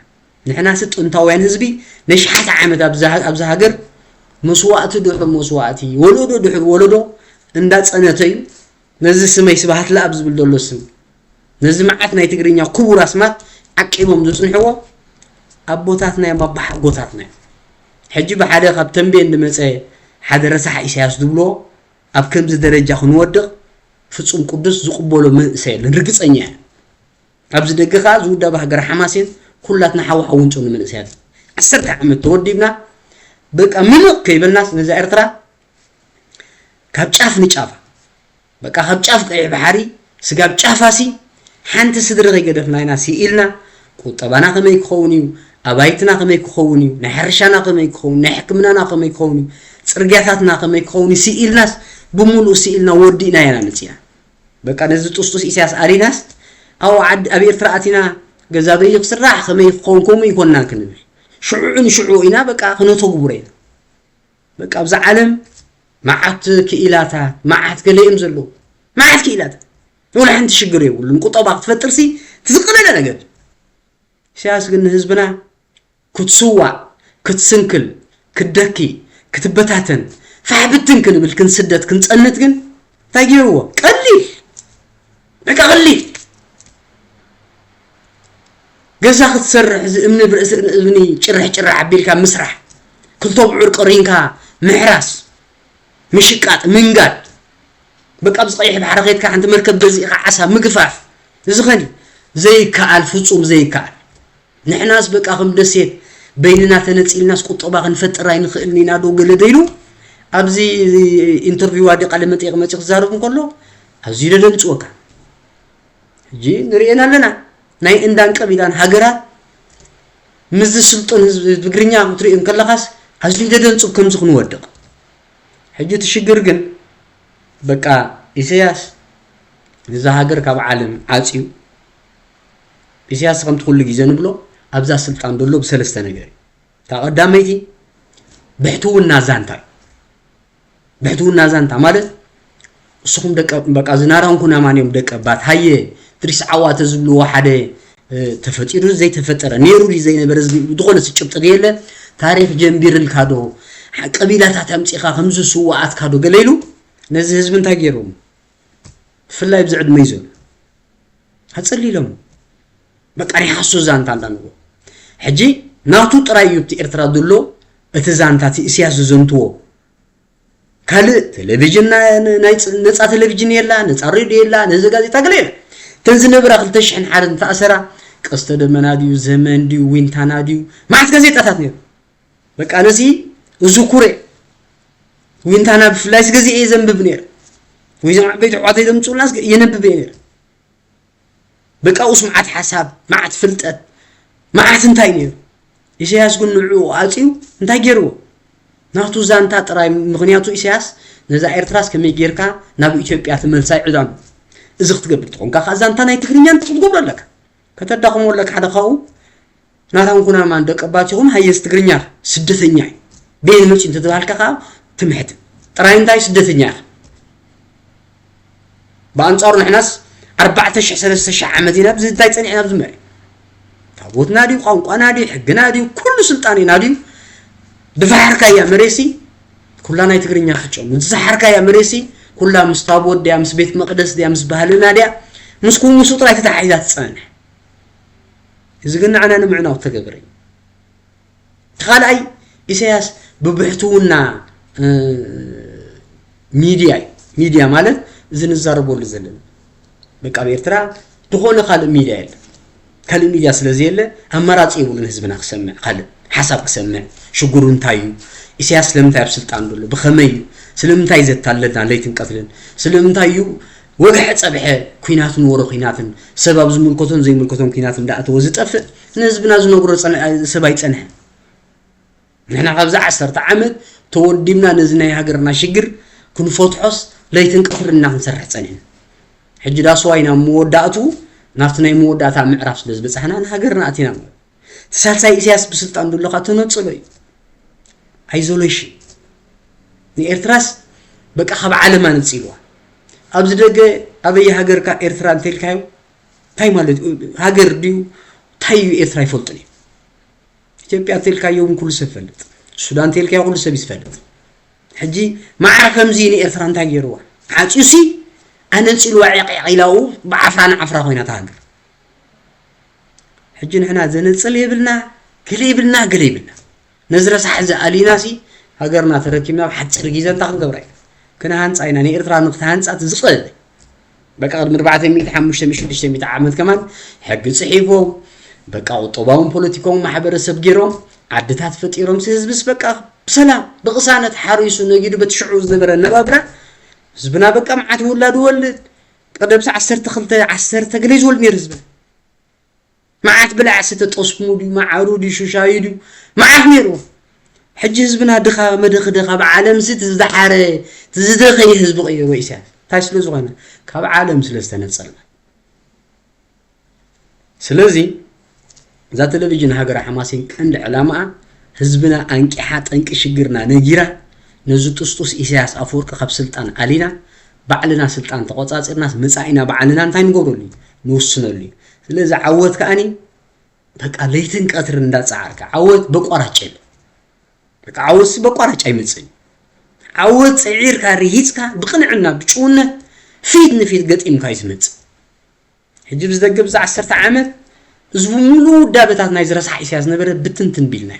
Speaker 1: نحنا ست انتاوين حزبي نشحات عامد ابزا هاجر مسواعت دحو مسواعتي ولودو دحو ولودو اندا صنتي نزي سمي سبحات لا ابز بلدلو سم نزي معاتنا يتقرينيا كبر اسمات عقيبهم زصنحو ابوتاتنا يمبح غوتاتنا حجي بحاله خب تنبيه اندمصه حدا رسح إسياس دبلو أب كمز درجة خنودق فتصوم قدس زقبولو من سيل نرجع أبز دقيقة زودا بهجر حماسين كلاتنا حوا حونتون من سيل عسرت عم توديبنا بقى منو كيبل الناس نزا إرترا كابشاف نشافا بقى كابشاف كأي بحري سجاب شافاسي حنت صدر غيقدفنا ناسي إلنا كتبنا كم يكونيو أبايتنا كم يكونيو نحرشنا كم يكون نحكمنا كم يكونيو صرغياتاتنا كما يكوني سئيلناس بمولو سئيلنا ودينا يانا نتيا بقى نزل تسطس إسياس أريناس أو عد أبي إرتراتنا غزابي يقصراح كما يكونكم يكوننا كنبي شعوعنا بقى خنوتو قبورين بقى أبزا عالم معات كإلاتا معات كليم زلو معات كإلاتا ولا حنت شقري ولا مقطبات تفترسي تزقنا لنا قبل سياس قلنا هزبنا كتسوع كتسنكل كدكي كتبتاتن فحبتن كن بالكن سدت كن صنت كن تاجيرو قليل بقى قليل جزا خسرح امن برأس ابني شرح عبيلكا مسرح كل طبع قرينكا محراس مشقات منقاد بقى بصقيح بحرقيتك عند مركب بزيق عسى مقفاف زغني زي كال فصوم زي كال نحناس بقى خم دسيت بيننا تنصيلناس قطبا نفطر راي نخلني نادو قلديلو ابزي انترفيو وادي قال متيق متيق زارفن كله ازي ددنصوكا جي نرينا لنا ناي اندان قبيلان هاجرات مز سلطن بغرينيا متريم كلخاس ازي ددنصو كمز خنودق حجه تشجر جن بقى إسياس إذا هاجر كاب عالم عاصيو إسياس كم تقول لي جزء نبلو أبزا سلطان دولو بسلسة نجاري تقدميتي بحتو النازانتا مالت سخم دك بقى زنارهم كنا مانيهم دك بات هاي تريس عوات زبلو واحدة تفتيرو زي تفترة نيرو لي زي نبرز دخول سجبت ديله تاريخ جنبير الكادو قبيلات تمسيخا خمس سوات كادو قليلو نزي حزب تاغيروم فلاي بزعد ميزون هتصلي لهم بقى ري حسو زانتا دانو حجي ناتو طرايوتي ارترا دلو اتزانتاتي اسياس زنتو كال تلفزيون نصا تلفزيون يلا نصا راديو يلا نزا غازيتا غليل تنزنبرا 2000 حارن تاثرا قسته دمناديو زمن ديو وينتاناديو ماعت غازيطاتات نير بقى نسي زكوري وينتانا بفلايس غزي اي زنبب نير ويزم بيت عواتي دمصو الناس ينبب نير بقى اسمعت حساب معت فلطت معت انتاي نير إسياس كن نعو عاصيو انتاي غيرو ناتو زانتا طراي مغنياتو إسياس نزا إرتراس كمي غيركا نابو إثيوبيا تملساي عدام ازخ تقبل تكون كا زانتا ناي تكرينيان تقبل لك كتدخمو لك حدا خاو ناران كنا ما ندقباتهم هيس تكرينيا سدتنيا بين مچ انت تبالكا تمحت طراي انتاي سدتنيا بانصار نحناس 4000 عامدينا بزيتاي صنيعنا بزمري تابوت نادي قانقا نادي حق نادي كل سلطاني نادي دفحركا يا مريسي كلنا يتغرينيا خچو مزحركا يا مريسي كلها مستابود ديا مس بيت مقدس ديا مس بهلنا ديا مسكون مسوط راي تتحيزات صنح إذا قلنا عنا نمعنا وتقبرين تخيل أي إسياس ببحثونا ميديا مالت إذا نزاربوا لزلنا بقى بيرترا تخون خالد ميديا كل ميديا سلازيله أمارات يقولون حزبنا خسمع خالد حسب خسمع شجورون تايو إسياس لم تايب سلطان دول بخمي سلم تاي زت على ليتن قتلن سلم تايو وقعت صبحه كيناتن ورو كيناتن سبب زملكتون زي ملكتون كيناتن دعت وزطف نزبنا زنغرو سباي صنح نحنا قبل 10 عامد توديمنا نزنا هاجرنا شجر كن فتحس ليتن قفرنا نسرح صنح حج داسواينا موداتو نافتنا موداتا معرف سلز بصحنا هاجرنا اتينا تسالساي إسياس بسلطان دول قاتنصلوي ايزوليشن ني إرتراس بقى خب عالم انصيلوا ابز دغه ابي هاجر كا إرتران تلكايو تاي مالت هاجر ديو تاي إرترا يفلطني ኢትዮጵያ ተልካየው ኩሉ ሰፈልጥ ሱዳን ተልካየው ኩሉ ሰብ ይስፈልጥ ሕጂ ማዕረከም ዚኒ ኤርትራን ታገይሩዋ ዓጪሲ ኣነንጽሉ ዋዕቂላው በዓፍራን ዓፍራ ኮይና ታገር ሕጂ ንሕና ዘነጽል ይብልና ገለይብልና ነዝረሳ ሕዚ አሊናሲ ሃገርና ተረኪብና ሓጽር ግዜ ታክንገብራይ كنا هانصاينا ني إرترا نقطة هانصات زقل بقى 400 عامات كمان حق صحيفو بقى طوباون بوليتيكون محبرسب غيروم عدتات فطيروم سيزبس بقى بسلام بقسانه حريسو نجيد بتشعو زبره نبابره زبنا بقى معات ولاد ولد قدبس 10 تقليز ولد يرزب معات بلا 10 تصمودي معارودي شوشايدي معات ميرو حج حزبنا دخا مدخ بعالم ست تزدحره تزدخي حزب غير ويسا تاسلو زغنا كاب عالم سلستنصلنا سلازي ذات تلفزيون هاجر حماسين عند علامه حزبنا انقحا طنق شغرنا نجيرا نزو طسطس إسياس أفورق خب سلطان علينا بعلنا سلطان تقصاصرنا مصاينا بعلنا انتاي نغورولي نوسنولي سلازي عوت كاني بقى ليتن قطر እንዳጻርካ عوت بقراچل بقى عوس بقراچ አይመጽኝ عوت صعير كاريهيصካ بقنعنا بچونه فيد ገጢምካ ይስመጽ حجب زدقب 10 عامات زبو مولو دابتات ناي زرسح إسياس نبره بتنتن بيلنا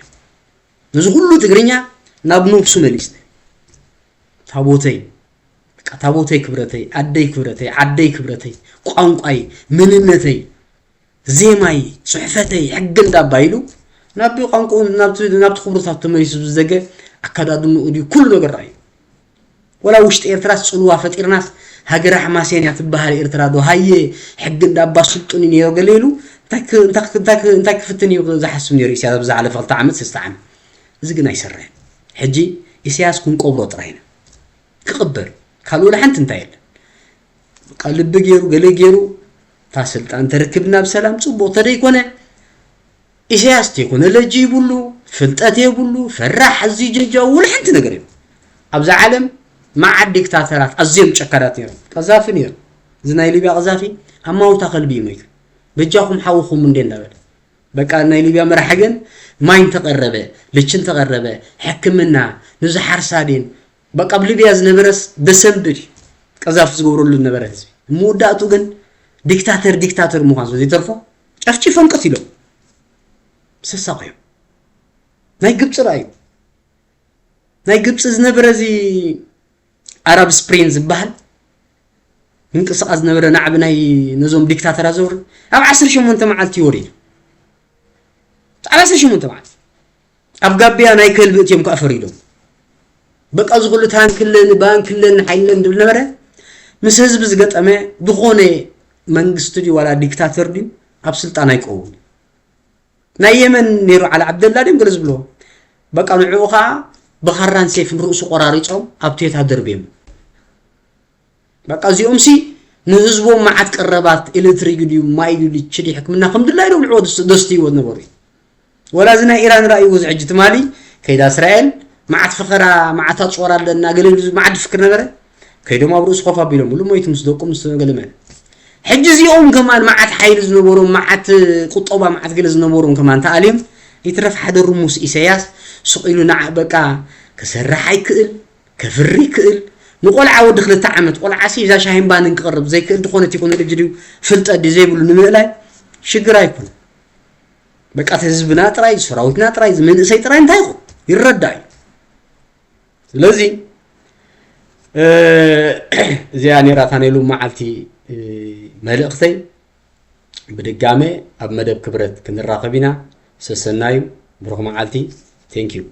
Speaker 1: نزو كله تقرينيا نابنو بسو مليسنا تابوتي كبرتي عدي كبرتي قانقاي مننتي زيماي صحفتي حقن دابايلو نابي قانقو نابت خبرتات تميس بزدقه أكادادو نقودي كل نقر راي ولا وشت إرتراس صلوا فتيرناس هاجر حماسين يعتبها إرترا دو هاي حقن دابا سلطوني نيو قليلو تاك فتني زحسوني رئيس هذا بزعل فلطة عمد سستعم زقنا يسرين حجي إسياس كون قبرو طرينا كقبر قالوا لحنت انتايل قال بجيرو قال جيرو فاسلت أن تركبنا بسلام صبو طريقنا إسياس تيكون اللي جيبولو فلتات يبولو فرح الزيجة ولحنت نقريب أبزع عالم مع الدكتاتورات الزيم شكرات يوم قذافي نير زنا ليبيا قذافي أما هو تاخل بيميك بجاكم حاوخم من دين دابل بقى أن ليبيا مرحقن ما ينتقربه لتشن تقربه حكمنا نزو حرسادين بقى بليبيا زنبرس دسمبر قذاف زغورو لنبرس موداتو جن ديكتاتور مخانسو زي ترفو أفتي فنقتلو سساقيو ناي قبص رايو ناي قبص زنبرزي عرب سبرينز بحال منقصاص نبره نعبناي نزوم ديكتاتور ازور اب 10 شمون تمعلت يوري اب 10 شمون تمعلت اب غابيا ناي كلبتيم كافريدو بقى زغلو تانكلن بانكلن حيلن دبل نبره مس حزب زغطمه بخونه منግስት دي ولا ديكتاتور دي اب سلطان ايقو ناي يمن نيرو على عبد الله ديم غرز بلو بقى نعوخا بخران سيف رؤوس قراريصو ابتيت هدربيم بقى زيوم سي نهزبو معت قربات الكتريك دي مايدو دي تشدي حكمنا الحمد لله لو نعود دستي ونبري ولا زنا ايران راي وزعج تمالي كيدا اسرائيل معت فخرا معت تصورا لنا قال معت فكر نبره كيدو ما بروس خوفا بيلو مولو مويت مسدقم مسغلمه حج زيوم كمان معت حيل زنبورو معت قطوبه معت قل زنبورو كمان تعليم يترف حد الرموس إسياس سقيلو نع بقى كسرح يكل كفري كل نقولع ود خلت عمت قولع عسي إذا شاهين بان نقرب زي كده خونة يكون الجديو فلتة دي زي بقولوا نملاي شجرة يكون بقى تهزبنا ترايز فراوتنا ترايز من سيطرين تايخو يرداي لذي زي يعني راتاني لو معلتي ملقتي بدقامي أب مدب كبرت كن الراقبينا سسنايو بروح معلتي thank you